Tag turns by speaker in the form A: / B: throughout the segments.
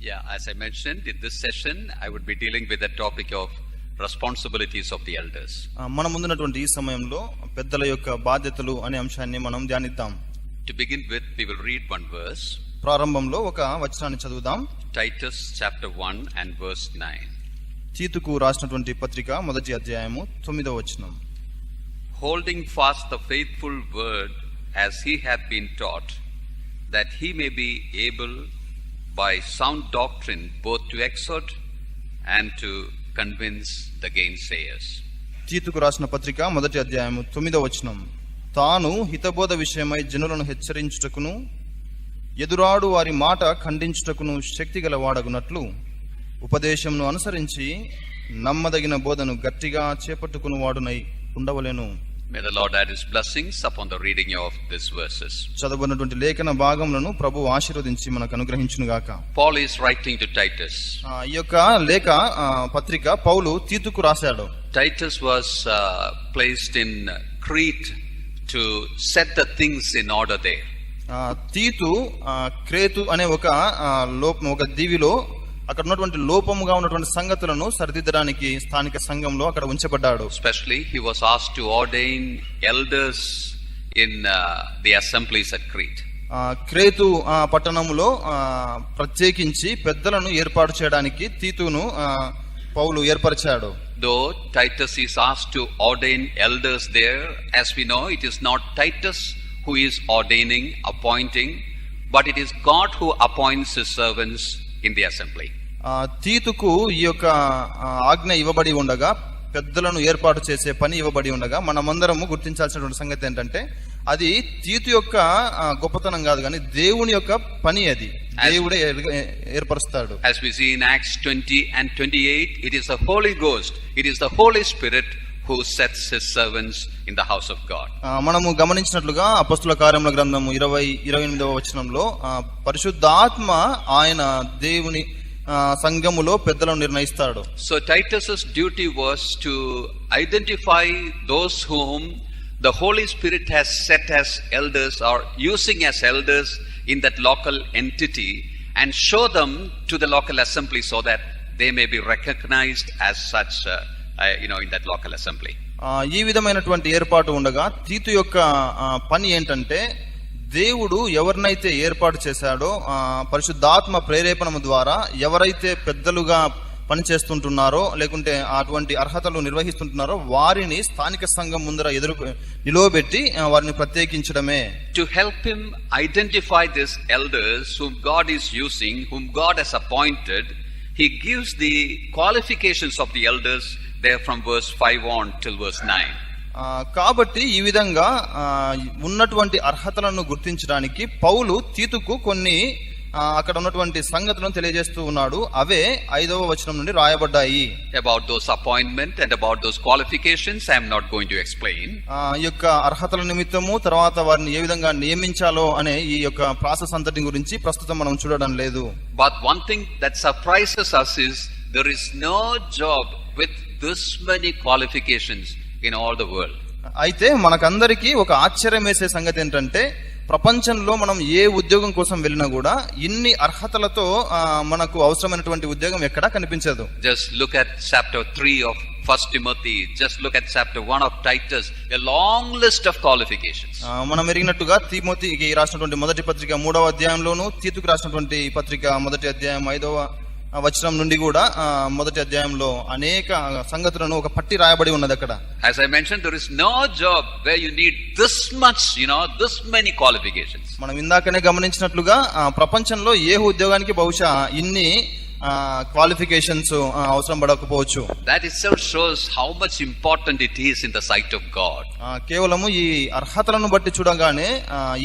A: Yeah, as I mentioned, in this session, I would be dealing with the topic of responsibilities of the elders.
B: మన ముందున్నటువంటి ఈ సమయంలో పెద్దల యొక్క బాధ్యతలు అనే అంశాన్ని మనం ధ్యానిద్దాం.
A: To begin with, we will read one verse.
B: ప్రారంభంలో ఒక వచనాన్ని చదువుదాం.
A: Titus chapter 1 and verse 9.
B: తీతుకు రాసినటువంటి పత్రిక మొదటి అధ్యాయము 9వ వచనం.
A: Holding fast the faithful word as he hath been taught, that he may be able by sound doctrine both to exhort and to convince the gainsayers.
B: తీతుకు రాసిన పత్రిక మొదటి అధ్యాయము 9వ వచనం. తాను హితబోధ విషయమై జనులను హెచ్చరించుటకును ఎదురాడు వారి మాట ఖండించుటకును శక్తిగల వాడగునట్లు ఉపదేశంను అనుసరించి నమ్మదగిన బోధను గట్టిగా చేపట్టుకుని వాడునై ఉండవలెను.
A: May the Lord add his blessings upon the reading of these verses.
B: చదవబడినటువంటి లేఖన భాగములను ప్రభువు ఆశీర్వదించి మనకు అనుగ్రహించును గాక.
A: Paul is writing to Titus.
B: ఈ యొక్క లేఖ పత్రిక పౌలు తీతుకు రాశాడు.
A: Titus was placed in Crete to set the things in order there.
B: తీతు క్రేతు అనే ఒక దీవిలో అక్కడ ఉన్నటువంటి లోపముగా ఉన్నటువంటి సంగతులను సరిదిద్దడానికి స్థానిక సంఘంలో అక్కడ ఉంచబడ్డాడు.
A: Especially he was asked to ordain elders in the assemblies at Crete.
B: క్రేతు పట్టణములో ప్రత్యేకించి పెద్దలను ఏర్పాటు చేయడానికి తీతును పౌలు ఏర్పరిచాడు.
A: Though Titus is asked to ordain elders there, as we know, it is not Titus who is ordaining, appointing, but it is God who appoints his servants in the assembly.
B: తీతుకు ఈ యొక్క ఆజ్ఞ ఇవ్వబడి ఉండగా, పెద్దలను ఏర్పాటు చేసే పని ఇవ్వబడి ఉండగా, మనమందరము గుర్తించాల్సినటువంటి సంగతి ఏంటంటే అది తీతు యొక్క గొప్పతనం కాదు కానీ దేవుని యొక్క పని. అది దేవుడే ఏర్పరుస్తాడు.
A: As we see in Acts 20 and 28, it is the Holy Ghost, it is the Holy Spirit who sets his servants in the house of God.
B: మనము గమనించినట్లుగా అపొస్తలుల కార్యముల గ్రంథము 28వ వచనంలో పరిశుద్ధాత్మ ఆయన దేవుని సంఘములో పెద్దలను నిర్ణయిస్తాడు.
A: So Titus's duty was to identify those whom the Holy Spirit has set as elders or using as elders in that local entity and show them to the local assembly so that they may be recognized as such in that local assembly.
B: ఈ విధమైనటువంటి ఏర్పాటు ఉండగా తీతు యొక్క పని ఏంటంటే దేవుడు ఎవరినైతే ఏర్పాటు చేశాడో పరిశుద్ధాత్మ ప్రేరేపణ ద్వారా ఎవరైతే పెద్దలుగా పనిచేస్తుంటున్నారో లేకుంటే అటువంటి అర్హతలు నిర్వహిస్తుంటున్నారో వారిని స్థానిక సంఘం ముందర నిలవబెట్టి వారిని ప్రత్యేకించడమే.
A: To help him identify these elders whom God is using, whom God has appointed, he gives the qualifications of the elders there from verse 5 on till verse 9.
B: కాబట్టి ఈ విధంగా ఉన్నటువంటి అర్హతలను గుర్తించడానికి పౌలు తీతుకు కొన్ని అక్కడ ఉన్నటువంటి సంగతులను తెలియజేస్తూ ఉన్నాడు. అవే 5వ వచనం నుండి రాయబడ్డాయి.
A: About those appointment and about those qualifications I am not going to explain.
B: ఈ యొక్క అర్హతల నిమిత్తము తర్వాత వారిని ఏ విధంగా నియమించాలో అనే ఈ యొక్క ప్రాసెస్ అంతటి గురించి ప్రస్తుతం మనం చూడడం లేదు.
A: But one thing that surprises us is there is no job with this many qualifications in all the world.
B: అయితే మనకందరికీ ఒక ఆశ్చర్యం వేసే సంగతి ఏంటంటే ప్రపంచంలో మనం ఏ ఉద్యోగం కోసం వెళ్ళినా కూడా ఇన్ని అర్హతలతో మనకు అవసరమైనటువంటి ఉద్యోగం ఎక్కడా కనిపించదు.
A: Just look at chapter 3 of 1 Timothy, just look at chapter 1 of Titus, a long list of qualifications.
B: మనం ఎరిగినట్టుగా తిమోతికి రాసినటువంటి మొదటి పత్రిక 3వ అధ్యాయంలోను తీతుకు రాసినటువంటి పత్రిక మొదటి అధ్యాయం 5వ వచనం నుండి కూడా మొదటి అధ్యాయంలో అనేక సంగతులను ఒక పట్టి రాయబడి ఉన్నది అక్కడ.
A: As I mentioned, there is no job where you need this much, this many qualifications.
B: మనం ఇందాకనే గమనించినట్లుగా ప్రపంచంలో ఏ ఉద్యోగానికి బహుశా ఇన్ని క్వాలిఫికేషన్స్ అవసరం పడకపోవచ్చు.
A: That itself shows how much important it is in the sight of God.
B: కేవలము ఈ అర్హతలను బట్టి చూడగానే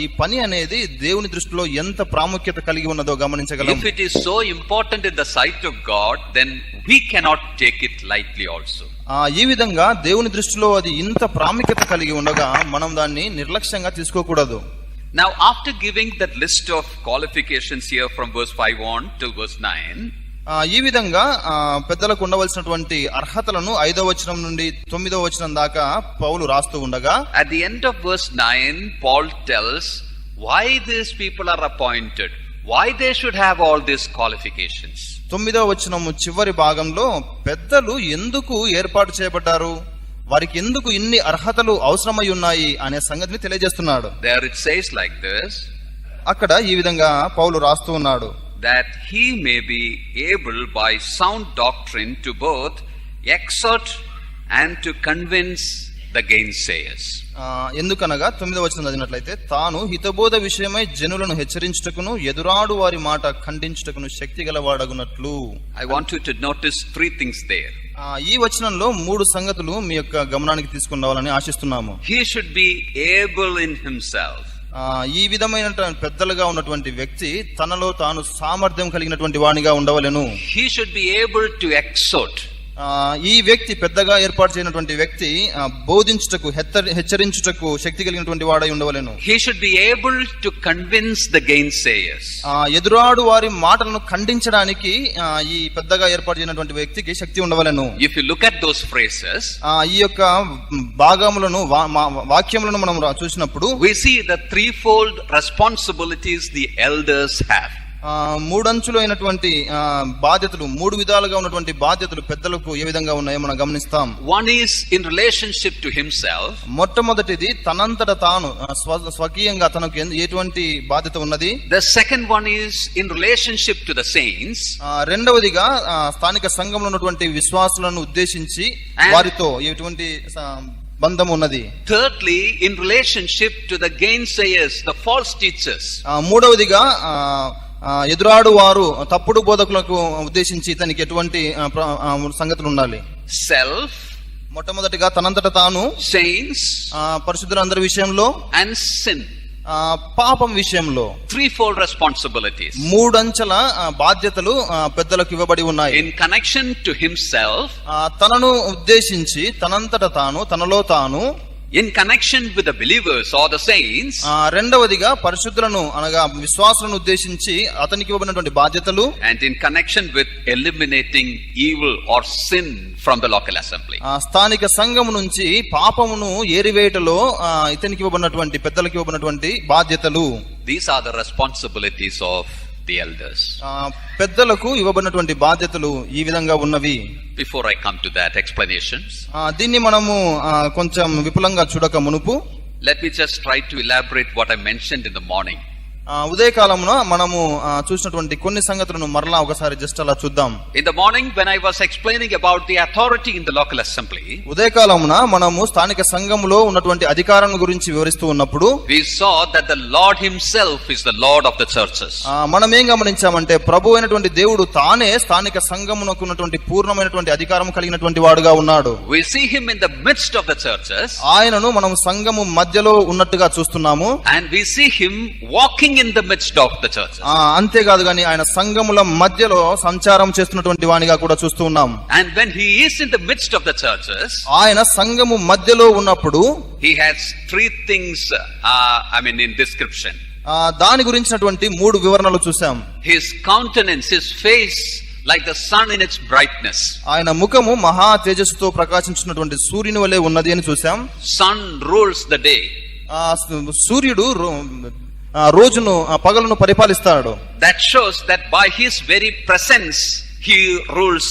B: ఈ పని అనేది దేవుని దృష్టిలో ఎంత ప్రాముఖ్యత కలిగి ఉన్నదో గమనించగలం.
A: If it is so important in the sight of God, then we cannot take it lightly also.
B: ఈ విధంగా దేవుని దృష్టిలో అది ఇంత ప్రాముఖ్యత కలిగి ఉండగా మనం దాన్ని నిర్లక్ష్యంగా తీసుకోకూడదు.
A: Now, after giving that list of qualifications here from verse 5 on till verse 9,
B: ఈ విధంగా పెద్దలకు ఉండవలసినటువంటి అర్హతలను 5వ వచనం నుండి 9వ వచనం దాకా పౌలు రాస్తూ ఉండగా
A: at the end of verse 9 Paul tells why these people are appointed, why they should have all these qualifications.
B: 9వ వచనము చివరి భాగంలో పెద్దలు ఎందుకు ఏర్పాటు చేయబడ్డారు, వారికి ఎందుకు ఇన్ని అర్హతలు అవసరమై ఉన్నాయి అనే సంగతిని తెలియజేస్తున్నాడు.
A: There it says like this,
B: అక్కడ ఈ విధంగా పౌలు రాస్తూ ఉన్నాడు,
A: that he may be able by sound doctrine to both exhort and to convince the gainsayers.
B: ఎందుకనగా 9వ వచనం చదివినట్లయితే, తాను హితబోధ విషయమై జనులను హెచ్చరించుటకును ఎదురాడు వారి మాట ఖండించుటకును శక్తి గలవాడగునట్లు.
A: I want you to notice 3 things there.
B: ఈ వచనంలో 3 సంగతులు మీ యొక్క గమనానికి తీసుకుని రావాలని ఆశిస్తున్నాము.
A: He should be able in himself.
B: ఈ విధమైన పెద్దలుగా ఉన్నటువంటి వ్యక్తి తనలో తాను సామర్థ్యం కలిగినటువంటి వానిగా ఉండవలెను.
A: He should be able to exhort.
B: ఈ వ్యక్తి పెద్దగా ఏర్పాటు చేయనటువంటి వ్యక్తి బోధించుటకు హెచ్చరించుటకు శక్తి కలిగినటువంటి వాడై ఉండవలెను.
A: He should be able to convince the gainsayers.
B: ఎదురాడు వారి మాటలను ఖండించడానికి ఈ పెద్దగా ఏర్పాటు చేయనటువంటి వ్యక్తికి శక్తి ఉండవలెను.
A: If you look at those phrases,
B: ఈ యొక్క భాగములను వాక్యములను మనం చూసినప్పుడు
A: we see the threefold responsibilities the elders have.
B: 3 అంచులు అయినటువంటి బాధ్యతలు, 3 విధాలుగా ఉన్నటువంటి బాధ్యతలు పెద్దలకు ఏ విధంగా ఉన్నాయో మనం గమనిస్తాం.
A: One is in relationship to himself.
B: మొట్టమొదటిది తనంతట తాను స్వకీయంగా తనకు ఎటువంటి బాధ్యత ఉన్నది.
A: The second one is in relationship to the saints.
B: రెండవదిగా స్థానిక సంఘంలో ఉన్నటువంటి విశ్వాసులను ఉద్దేశించి వారితో ఎటువంటి బంధం ఉన్నది.
A: Thirdly, in relationship to the gainsayers, the false teachers.
B: మూడవదిగా ఎదురాడు వారు తప్పుడు బోధకులకు ఉద్దేశించి ఇతనికి ఎటువంటి సంగతులు ఉండాలి.
A: సెల్ఫ్,
B: మొట్టమొదటిగా తనంతట తాను,
A: saints,
B: పరిశుద్ధులందరి విషయంలో,
A: and sin,
B: పాపం విషయంలో.
A: threefold responsibilities.
B: 3 అంచెల బాధ్యతలు పెద్దలకు ఇవ్వబడి ఉన్నాయి.
A: In connection to himself,
B: తనను ఉద్దేశించి తనంతట తాను, తనలో తాను.
A: In connection with the believers or the saints,
B: రెండవదిగా పరిశుద్ధులను అనగా విశ్వాసులను ఉద్దేశించి అతనికి ఇవ్వబడినటువంటి బాధ్యతలు.
A: And in connection with eliminating evil or sin from the local assembly.
B: స్థానిక సంఘం నుంచి పాపమును ఏరివేయటలో ఇతనికి ఇవ్వబడినటువంటి పెద్దలకు ఇవ్వబడినటువంటి బాధ్యతలు.
A: These are the responsibilities of the elders.
B: పెద్దలకు ఇవ్వబడినటువంటి బాధ్యతలు ఈ విధంగా ఉన్నవి.
A: Before I come to that explanations,
B: దీన్ని మనము కొంచెం విపులంగా చూడక మునుపు,
A: let me just try to elaborate what I mentioned in the morning.
B: ఉదయకాలమున మనము చూసినటువంటి కొన్ని సంగతులను మరలా ఒకసారి జస్ట్ అలా చూద్దాం.
A: In the morning when I was explaining about the authority in the local assembly,
B: ఉదయకాలమున మనము స్థానిక సంఘములో ఉన్నటువంటి అధికారం గురించి వివరిస్తూ ఉన్నప్పుడు,
A: we saw that the Lord himself is the Lord of the churches.
B: మనం ఏం గమనించామంటే ప్రభు అయినటువంటి దేవుడు తానే స్థానిక సంఘమునకు ఉన్నటువంటి పూర్ణమైనటువంటి అధికారం కలిగినటువంటి వాడుగా ఉన్నాడు.
A: We see him in the midst of the churches.
B: ఆయనను మనం సంఘము మధ్యలో ఉన్నట్టుగా చూస్తున్నాము.
A: And we see him walking in the midst of the churches.
B: అంతేకాదు గాని ఆయన సంఘముల మధ్యలో సంచారం చేస్తున్నటువంటి వానిగా కూడా చూస్తూ ఉన్నాం.
A: And when he is in the midst of the churches,
B: ఆయన సంఘము మధ్యలో ఉన్నప్పుడు
A: he has 3 things in description.
B: దాని గురించినటువంటి 3 వివరణలు చూసాం.
A: His countenance, his face like the sun in its brightness.
B: ఆయన ముఖము మహా తేజస్సుతో ప్రకాశించినటువంటి సూర్యుని వలె ఉన్నది అని చూసాం.
A: Sun rules the day.
B: సూర్యుడు రోజును పగలును పరిపాలిస్తాడు.
A: That shows that by his very presence he rules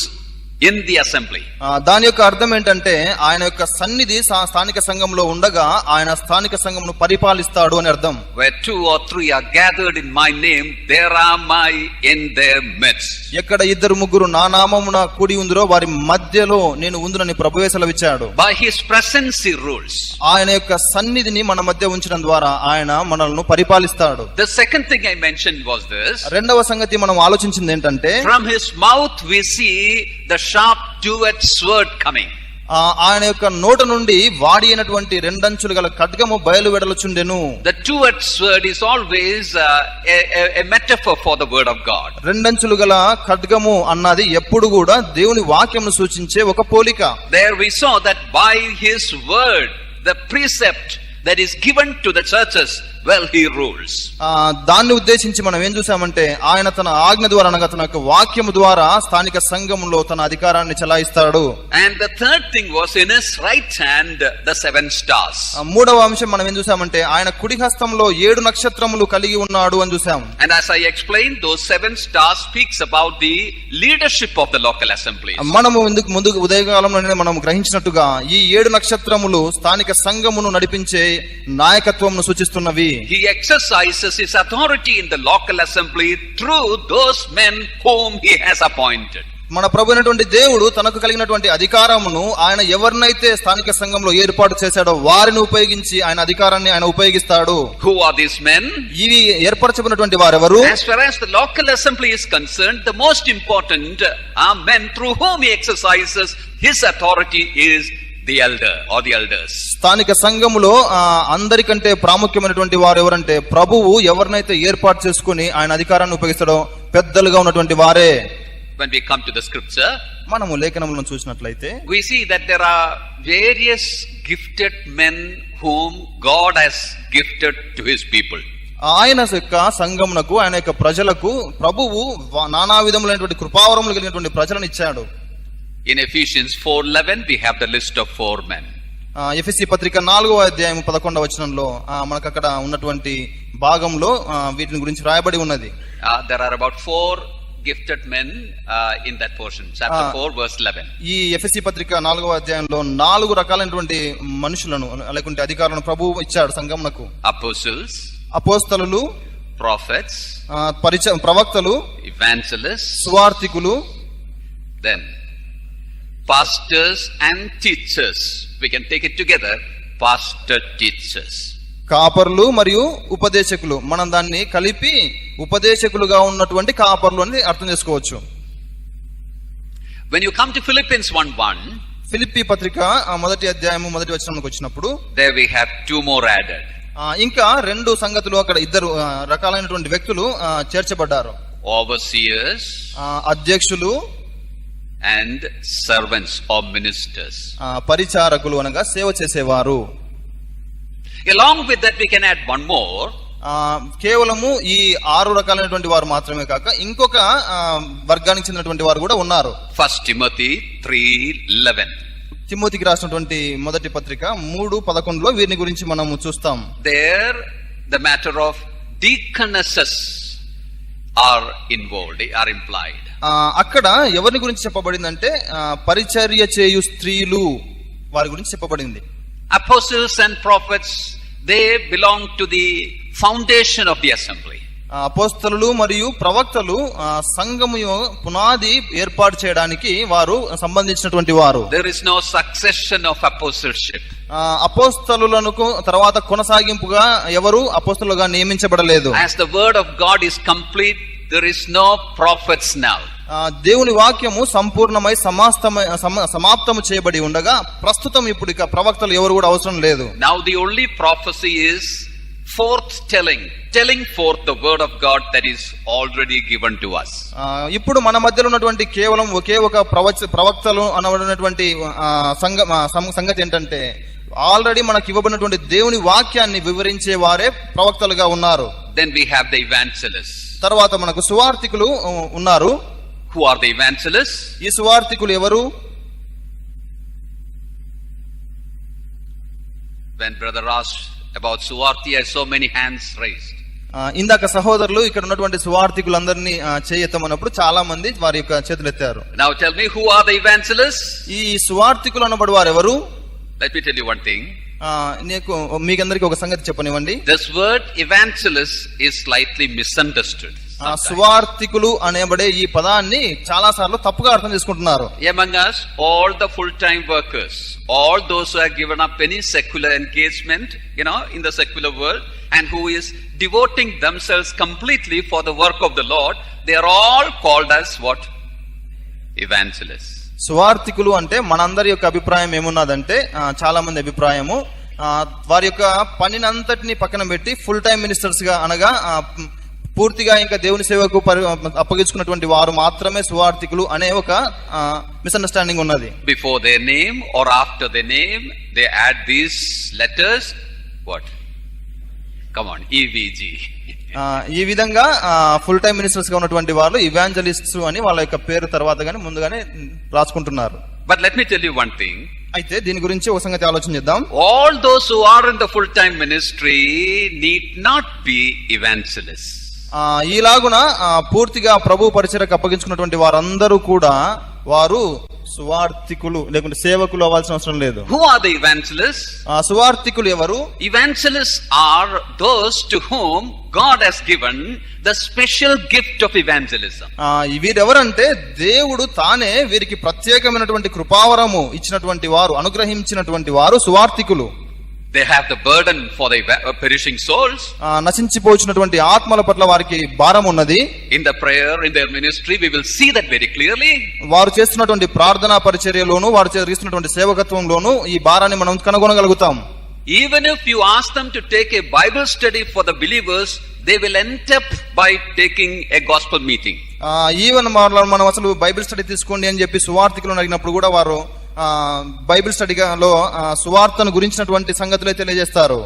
A: in the assembly.
B: దాని యొక్క అర్థం ఏంటంటే ఆయన యొక్క సన్నిధి స్థానిక సంఘంలో ఉండగా ఆయన స్థానిక సంఘమును పరిపాలిస్తాడు అని అర్థం.
A: Where 2 or 3 are gathered in my name, there am I in their midst.
B: ఎక్కడ 2-3 నా నామమున కూడి ఉందిరో వారి మధ్యలో నేను ఉందునని ప్రభువే సెలవిచ్చాడు.
A: By his presence he rules.
B: ఆయన యొక్క సన్నిధిని మన మధ్య ఉంచడం ద్వారా ఆయన మనల్ని పరిపాలిస్తాడు.
A: The second thing I mentioned was this.
B: రెండవ సంగతి మనం ఆలోచించింది ఏంటంటే,
A: from his mouth we see the sharp two-edged sword coming.
B: ఆయన యొక్క నోట నుండి వాడి అయినటువంటి 2 అంచులు గల ఖడ్గము బయలువెడలుచుండెను.
A: The two-edged sword is always a metaphor for the word of God.
B: 2 అంచులు గల ఖడ్గము అన్నది ఎప్పుడు కూడా దేవుని వాక్యమును సూచించే ఒక పోలిక.
A: There we saw that by his word, the precept that is given to the churches, well, he rules.
B: దాన్ని ఉద్దేశించి మనం ఏం చూసామంటే ఆయన తన ఆజ్ఞ ద్వారా అనగా తన యొక్క వాక్యము ద్వారా స్థానిక సంఘములో తన అధికారాన్ని చెలాయిస్తాడు.
A: And the third thing was in his right hand the 7 stars.
B: మూడవ అంశం మనం ఏం చూసామంటే ఆయన కుడి హస్తంలో 7 నక్షత్రములు కలిగి ఉన్నాడు అని చూసాం.
A: And as I explained, those 7 stars speaks about the leadership of the local assembly.
B: మనము ముందు ఉదయకాలంలోనే మనం గ్రహించినట్టుగా ఈ 7 నక్షత్రములు స్థానిక సంఘమును నడిపించే నాయకత్వమును సూచిస్తున్నవి.
A: He exercises his authority in the local assembly through those men whom he has appointed.
B: మన ప్రభు అయినటువంటి దేవుడు తనకు కలిగినటువంటి అధికారమును ఆయన ఎవరినైతే స్థానిక సంఘంలో ఏర్పాటు చేశాడో వారిని ఉపయోగించి ఆయన అధికారాన్ని ఆయన ఉపయోగిస్తాడు.
A: Who are these men?
B: ఇవి ఏర్పరచబడినటువంటి వారెవరు?
A: As far as the local assembly is concerned, the most important are men through whom he exercises his authority is the elder or the elders.
B: స్థానిక సంఘములో అందరికంటే ప్రాముఖ్యమైనటువంటి వారు ఎవరంటే ప్రభువు ఎవరినైతే ఏర్పాటు చేసుకుని ఆయన అధికారాన్ని ఉపయోగిస్తాడో పెద్దలుగా ఉన్నటువంటి వారే.
A: When we come to the scripture,
B: మనము లేఖనములను చూసినట్లయితే
A: we see that there are various gifted men whom God has gifted to his people.
B: ఆయన యొక్క సంఘమునకు ఆయన యొక్క ప్రజలకు ప్రభువు నానా విధములైనటువంటి కృపావరములు కలిగినటువంటి ప్రజలను ఇచ్చాడు.
A: In Ephesians 4:11 we have the list of 4 men.
B: ఎఫెసీ పత్రిక 4వ అధ్యాయం 11వ వచనంలో మనకు అక్కడ ఉన్నటువంటి భాగంలో వీటిని గురించి రాయబడి ఉన్నది.
A: There are about 4 gifted men in that portion, chapter 4 verse 11.
B: ఈ ఎఫెసీ పత్రిక 4వ అధ్యాయంలో 4 రకాలైనటువంటి మనుషులను లేకుంటే అధికారులను ప్రభువు ఇచ్చాడు సంఘమునకు.
A: Apostles,
B: అపోస్తలులు,
A: prophets,
B: ప్రవక్తలు,
A: evangelists,
B: సువార్తికులు,
A: then pastors and teachers. We can take it together, pastor teachers.
B: కాపర్లు మరియు ఉపదేశకులు, మనం దాన్ని కలిపి ఉపదేశకులుగా ఉన్నటువంటి కాపర్లు అని అర్థం చేసుకోవచ్చు.
A: When you come to Philippians 1:1,
B: Philippi పత్రిక 1వ అధ్యాయము 1వ వచనంలోకి వచ్చినప్పుడు
A: there we have 2 more added.
B: ఇంకా 2 సంగతులు అక్కడ 2 రకాలైనటువంటి వ్యక్తులు చేర్చబడ్డారు.
A: Overseers,
B: అధ్యక్షులు
A: and servants or ministers.
B: పరిచారకులు అనగా సేవ చేసేవారు.
A: Along with that we can add one more.
B: కేవలము ఈ 6 రకాలైనటువంటి వారు మాత్రమే కాక ఇంకొక వర్గానికి చెందినటువంటి వారు కూడా ఉన్నారు.
A: 1 Timothy 3:11.
B: తిమోతికి రాసినటువంటి మొదటి పత్రిక 3:11లో వీరిని గురించి మనము చూస్తాం.
A: There the matter of deaconesses are involved, they are implied.
B: అక్కడ ఎవరిని గురించి చెప్పబడిందంటే పరిచర్య చేయు స్త్రీలు వారి గురించి చెప్పబడింది.
A: Apostles and prophets, they belong to the foundation of the assembly.
B: అపోస్తలులు మరియు ప్రవక్తలు సంఘము పునాది ఏర్పాటు చేయడానికి వారు సంబంధించినటువంటి వారు.
A: There is no succession of apostleship.
B: అపోస్తలులకు తర్వాత కొనసాగింపుగా ఎవరు అపోస్తలుగా నియమించబడలేదు.
A: As the word of God is complete, there is no prophets now.
B: దేవుని వాక్యము సంపూర్ణమై సమాప్తము చేయబడి ఉండగా ప్రస్తుతం ఇప్పుడు ఇక ప్రవక్తలు ఎవరు కూడా అవసరం లేదు.
A: Now the only prophecy is telling forth the word of God that is already given to us.
B: ఇప్పుడు మన మధ్యలో ఉన్నటువంటి కేవలం ఒకే ఒక ప్రవక్తలు అనబడినటువంటి సంగతి ఏంటంటే ఆల్రెడీ మనకి ఇవ్వబడినటువంటి దేవుని వాక్యాన్ని వివరించే వారే ప్రవక్తలుగా ఉన్నారు.
A: Then we have the evangelists.
B: తర్వాత మనకు సువార్తికులు ఉన్నారు.
A: Who are the evangelists?
B: ఈ సువార్తికులు ఎవరు?
A: When brother asked about Suvarti, I saw many hands raised.
B: ఇందాక సహోదరులు ఇక్కడ ఉన్నటువంటి సువార్తికులందరినీ చేయెత్తమన్నప్పుడు చాలా మంది వారి యొక్క చేతులు ఎత్తారు.
A: Now tell me, who are the evangelists?
B: ఈ సువార్తికులు అనబడు వారు ఎవరు?
A: Let me tell you one thing.
B: మీకందరికి ఒక సంగతి చెప్పనివ్వండి.
A: This word evangelist is slightly misunderstood.
B: సువార్తికులు అనబడే ఈ పదాన్ని చాలా సార్లు తప్పుగా అర్థం చేసుకుంటున్నారు.
A: Among us, all the full-time workers, all those who have given up any secular engagement, in the secular world, and who is devoting themselves completely for the work of the Lord, they are all called as what? Evangelists.
B: సువార్తికులు అంటే మనందరి యొక్క అభిప్రాయం ఏమున్నదంటే చాలా మంది అభిప్రాయము వారి యొక్క పనినంతటిని పక్కన పెట్టి ఫుల్ టైం మినిస్టర్స్ గా అనగా పూర్తిగా ఇంకా దేవుని సేవకు అప్పగించుకున్నటువంటి వారు మాత్రమే సువార్తికులు అనే ఒక మిస్అండర్స్టాండింగ్ ఉన్నది.
A: Before their name or after their name they add these letters, what? Come on, EVG.
B: ఈ విధంగా ఫుల్ టైం మినిస్టర్స్ గా ఉన్నటువంటి వాళ్ళు ఇవాంజలిస్ట్స్ అని వాళ్ళ యొక్క పేరు తర్వాత గానీ ముందుగానే రాసుకుంటున్నారు.
A: But let me tell you one thing.
B: అయితే దీని గురించి ఒక సంగతి ఆలోచన చేద్దాం.
A: All those who are in the full time ministry need not be evangelists.
B: ఈలాగున పూర్తిగా ప్రభు పరిచర్యకు అప్పగించుకున్నటువంటి వారందరూ కూడా వారు సువార్థికులు లేకుంటే సేవకులు అవ్వాల్సిన అవసరం లేదు.
A: Who are the evangelists?
B: సువార్థికులు ఎవరు?
A: Evangelists are those to whom God has given the special gift of evangelism.
B: వీరెవరంటే దేవుడు తానే వీరికి ప్రత్యేకమైనటువంటి కృపావరము ఇచ్చినటువంటి వారు, అనుగ్రహించినటువంటి వారు సువార్థికులు.
A: They have the burden for the perishing souls.
B: నశించిపోయినటువంటి ఆత్మల పట్ల వారికి భారం ఉన్నది.
A: In the prayer, in their ministry, we will see that very clearly.
B: వారు చేస్తున్నటువంటి ప్రార్థనా పరిచర్యలోను, వారు చేస్తున్నటువంటి సేవకత్వంలోను ఈ భారాన్ని మనం కనుగొనగలుగుతాం.
A: Even if you ask them to take a Bible study for the believers, they will end up by taking a gospel meeting.
B: Even మనం అసలు బైబిల్ స్టడీ తీసుకోండి అని చెప్పి సువార్థికులను అడిగినప్పుడు కూడా వారు బైబిల్ స్టడీలో సువార్తను గురించినటువంటి సంగతులే తెలియజేస్తారు.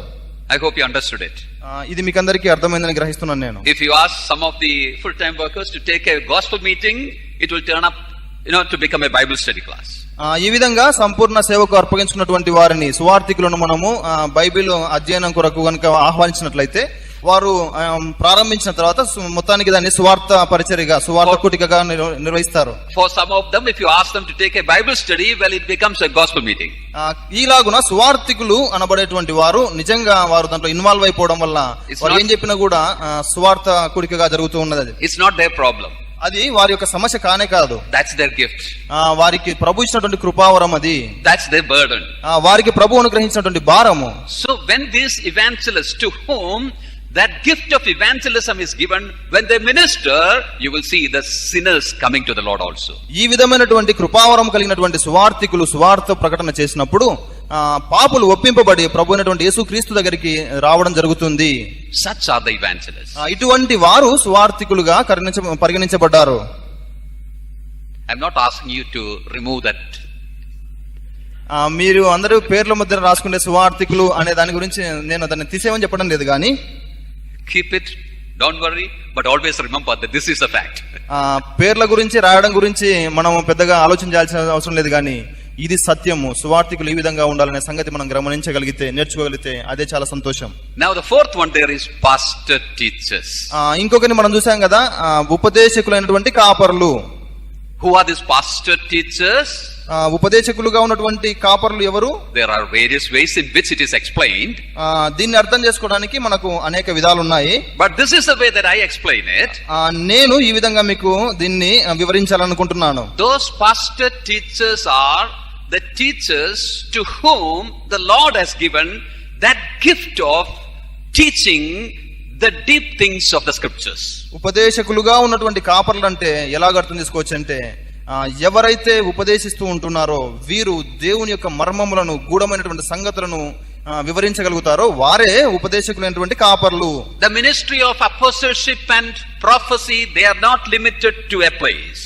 A: I hope you understood it.
B: ఇది మీకు అందరికీ అర్థమైందని గ్రహిస్తున్నాను నేను.
A: If you ask some of the full-time workers to take a gospel meeting, it will turn up, to become a Bible study class.
B: ఈ విధంగా సంపూర్ణ సేవకు అర్పగించుకున్నటువంటి వారిని సువార్థికులను మనము బైబిల్ అధ్యయనం కొరకు కనుక ఆహ్వానించినట్లయితే వారు ప్రారంభించిన తర్వాత మొత్తానికి దాన్ని సువార్త పరిచర్యగా, సువార్త కుటికగా నిర్వహిస్తారు.
A: For some of them, if you ask them to take a Bible study, well, it becomes a gospel meeting.
B: ఈలాగున సువార్థికులు అనబడేటువంటి వారు నిజంగా వారు దాంట్లో ఇన్వాల్వ్ అయిపోవడం వల్ల వారు ఏం చెప్పినా కూడా సువార్త కుడికగా జరుగుతూ ఉన్నది.
A: It's not their problem.
B: అది వారి యొక్క సమస్య కానే కాదు.
A: That's their gift.
B: వారికి ప్రభు ఇచ్చినటువంటి కృపావరం అది.
A: That's their burden.
B: వారికి ప్రభు అనుగ్రహించినటువంటి భారము.
A: So when these evangelists to whom that gift of evangelism is given, when they minister, you will see the sinners coming to the Lord also.
B: ఈ విధమైనటువంటి కృపావరం కలిగినటువంటి సువార్థికులు సువార్త ప్రకటన చేసినప్పుడు పాపులు ఒప్పింపబడి ప్రభు అయినటువంటి యేసుక్రీస్తు దగ్గరికి రావడం జరుగుతుంది.
A: Such are the evangelists.
B: ఇటువంటి వారు సువార్థికులుగా పరిగణించబడ్డారు.
A: I'm not asking you to remove that.
B: మీరు అందరూ పేర్ల మధ్య రాసుకునే సువార్థికులు అనే దాని గురించి నేను దాన్ని తీసేయమని చెప్పడం లేదు, కానీ
A: keep it, don't worry, but always remember that this is a fact.
B: పేర్ల గురించి రాయడం గురించి మనం పెద్దగా ఆలోచించాల్సిన అవసరం లేదు, కానీ ఇది సత్యము. సువార్థికులు ఈ విధంగా ఉండాలనే సంగతి మనం గమనించగలిగితే, నేర్చుకోగలిగితే అదే చాలా సంతోషం.
A: Now the fourth one there is pastor teachers.
B: ఇంకొకరిని మనం చూసాం కదా, ఉపదేశకులైనటువంటి కాపరులు.
A: Who are these pastor teachers?
B: ఉపదేశకులుగా ఉన్నటువంటి కాపరులు ఎవరు?
A: There are various ways in which it is explained.
B: దీన్ని అర్థం చేసుకోవడానికి మనకు అనేక విధాలు ఉన్నాయి.
A: But this is the way that I explain it.
B: నేను ఈ విధంగా మీకు దీన్ని వివరించాలనుకుంటున్నాను.
A: Those pastor teachers are the teachers to whom the Lord has given that gift of teaching the deep things of the scriptures.
B: ఉపదేశకులుగా ఉన్నటువంటి కాపర్లు అంటే ఎలాగ అర్థం చేసుకోవచ్చు అంటే, ఎవరైతే ఉపదేశిస్తూ ఉంటున్నారో వీరు దేవుని యొక్క మర్మములను, గూఢమైనటువంటి సంగతులను వివరించగలుగుతారో వారే ఉపదేశకులైనటువంటి కాపర్లు.
A: The ministry of apostleship and prophecy, they are not limited to a place.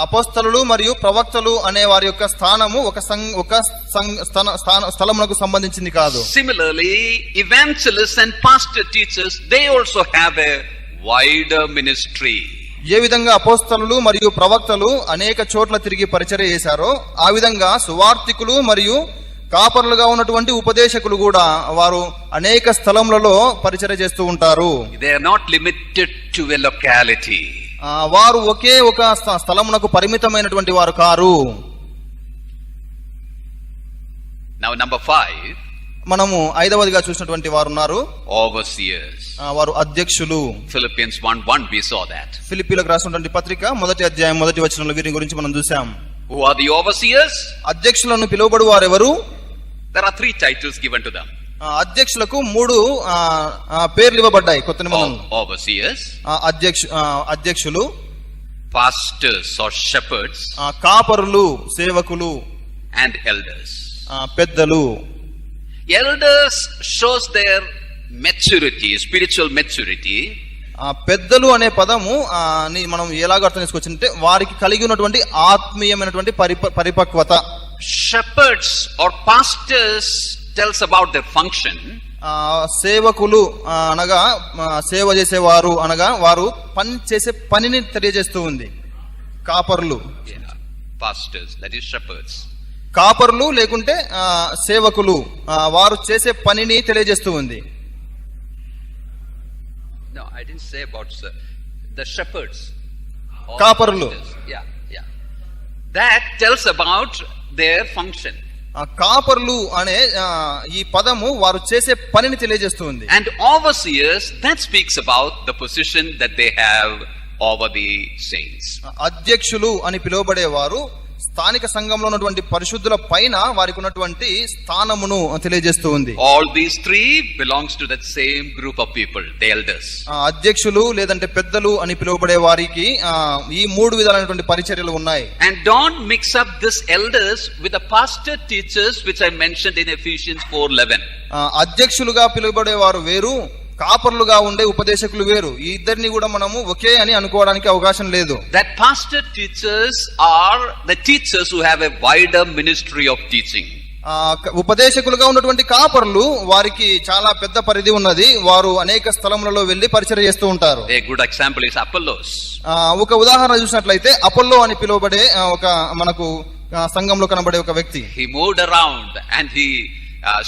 B: అపోస్తలులు మరియు ప్రవక్తలు అనే వారి యొక్క స్థానము ఒక స్థలమునకు సంబంధించింది కాదు.
A: Similarly, evangelists and pastor teachers, they also have a wider ministry.
B: ఏ విధంగా అపోస్తలులు మరియు ప్రవక్తలు అనేక చోట్ల తిరిగి పరిచర్య చేశారో, ఆ విధంగా సువార్థికులు మరియు కాపరులుగా ఉన్నటువంటి ఉపదేశకులు కూడా వారు అనేక స్థలములలో పరిచర్య చేస్తూ ఉంటారు.
A: They are not limited to a locality.
B: వారు ఒకే ఒక స్థలమునకు పరిమితమైనటువంటి వారు కారు.
A: Now number 5,
B: మనము ఐదవదిగా చూసినటువంటి వారు ఉన్నారు,
A: overseers.
B: వారు అధ్యక్షులు.
A: Philippians 1:1 we saw that.
B: ఫిలిప్పీలకు రాసినటువంటి పత్రిక 1వ అధ్యాయం 1వ వచనంలో వీరి గురించి మనం చూసాం.
A: Who are the overseers?
B: అధ్యక్షులను పిలువబడు వారు ఎవరు?
A: There are 3 titles given to them.
B: అధ్యక్షులకు 3 పేర్లు ఇవ్వబడ్డాయి కొత్త నిబంధనలో.
A: Overseers,
B: అధ్యక్షులు,
A: pastors or shepherds,
B: కాపరులు, సేవకులు,
A: and elders.
B: పెద్దలు.
A: Elders shows their maturity, spiritual maturity.
B: పెద్దలు అనే పదము మనం ఎలాగ అర్థం చేసుకోవచ్చు అంటే వారికి కలిగి ఉన్నటువంటి ఆత్మీయమైనటువంటి పరిపక్వత.
A: Shepherds or pastors tells about their function.
B: సేవకులు అనగా సేవ చేసేవారు అనగా వారు పని చేసే పనిని తెలియజేస్తూ ఉంది. కాపర్లు,
A: pastors, that is shepherds.
B: కాపర్లు లేకుంటే సేవకులు వారు చేసే పనిని తెలియజేస్తూ ఉంది.
A: No, I didn't say about the shepherds.
B: కాపర్లు.
A: Yeah. That tells about their function.
B: కాపర్లు అనే ఈ పదము వారు చేసే పనిని తెలియజేస్తూ ఉంది.
A: And overseers, that speaks about the position that they have over the saints.
B: అధ్యక్షులు అని పిలువబడేవారు స్థానిక సంఘంలో ఉన్నటువంటి పరిశుద్ధుల పైన వారికి ఉన్నటువంటి స్థానమును తెలియజేస్తూ ఉంది.
A: All these three belongs to that same group of people, the elders.
B: అధ్యక్షులు లేదంటే పెద్దలు అని పిలువబడే వారికి ఈ మూడు విధాలైనటువంటి పరిచర్యలు ఉన్నాయి.
A: And don't mix up this elders with the pastor teachers which I mentioned in Ephesians 4:11.
B: అధ్యక్షులుగా పిలువబడే వారు వేరు, కాపర్లుగా ఉండే ఉపదేశకులు వేరు. ఈ ఇద్దరిని కూడా మనము ఒకే అని అనుకోవడానికి అవకాశం లేదు.
A: That pastor teachers are the teachers who have a wider ministry of teaching.
B: ఉపదేశకులుగా ఉన్నటువంటి కాపర్లు వారికి చాలా పెద్ద పరిధి ఉన్నది. వారు అనేక స్థలములలో వెళ్లి పరిచర్య చేస్తూ ఉంటారు.
A: A good example is Apollos.
B: ఒక ఉదాహరణ చూసినట్లయితే అపోల్లో అని పిలువబడే ఒక మనకు సంఘంలో కనబడే ఒక వ్యక్తి.
A: He moved around and he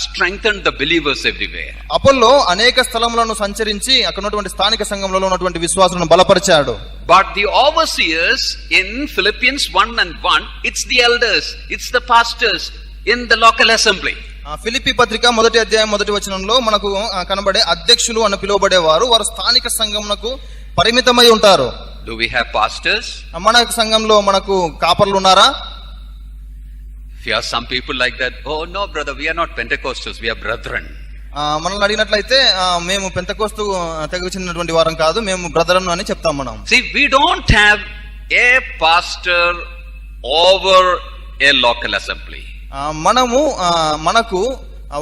A: strengthened the believers everywhere.
B: Apollo అనేక స్థలములను సంచరించి అక్కడ ఉన్నటువంటి స్థానిక సంఘంలో ఉన్నటువంటి విశ్వాసులను బలపరిచాడు.
A: But the overseers in Philippians 1:1, it's the elders, it's the pastors in the local assembly.
B: Philippi పత్రిక 1వ అధ్యాయం 1వ వచనంలో మనకు కనబడే అధ్యక్షులు అని పిలువబడేవారు వారు స్థానిక సంఘమునకు పరిమితమై ఉంటారు.
A: Do we have pastors?
B: మన సంఘంలో మనకు కాపర్లు ఉన్నారా?
A: If you have some people like that, oh no brother, we are not Pentecostals, we are brethren.
B: మనల్ని అడిగినట్లయితే మేము పెంతెకోస్తు తెగకు చెందినటువంటి వారం కాదు, మేము బ్రదరన్ అని చెప్తాం మనం.
A: See, we don't have a pastor over a local assembly.
B: మనకు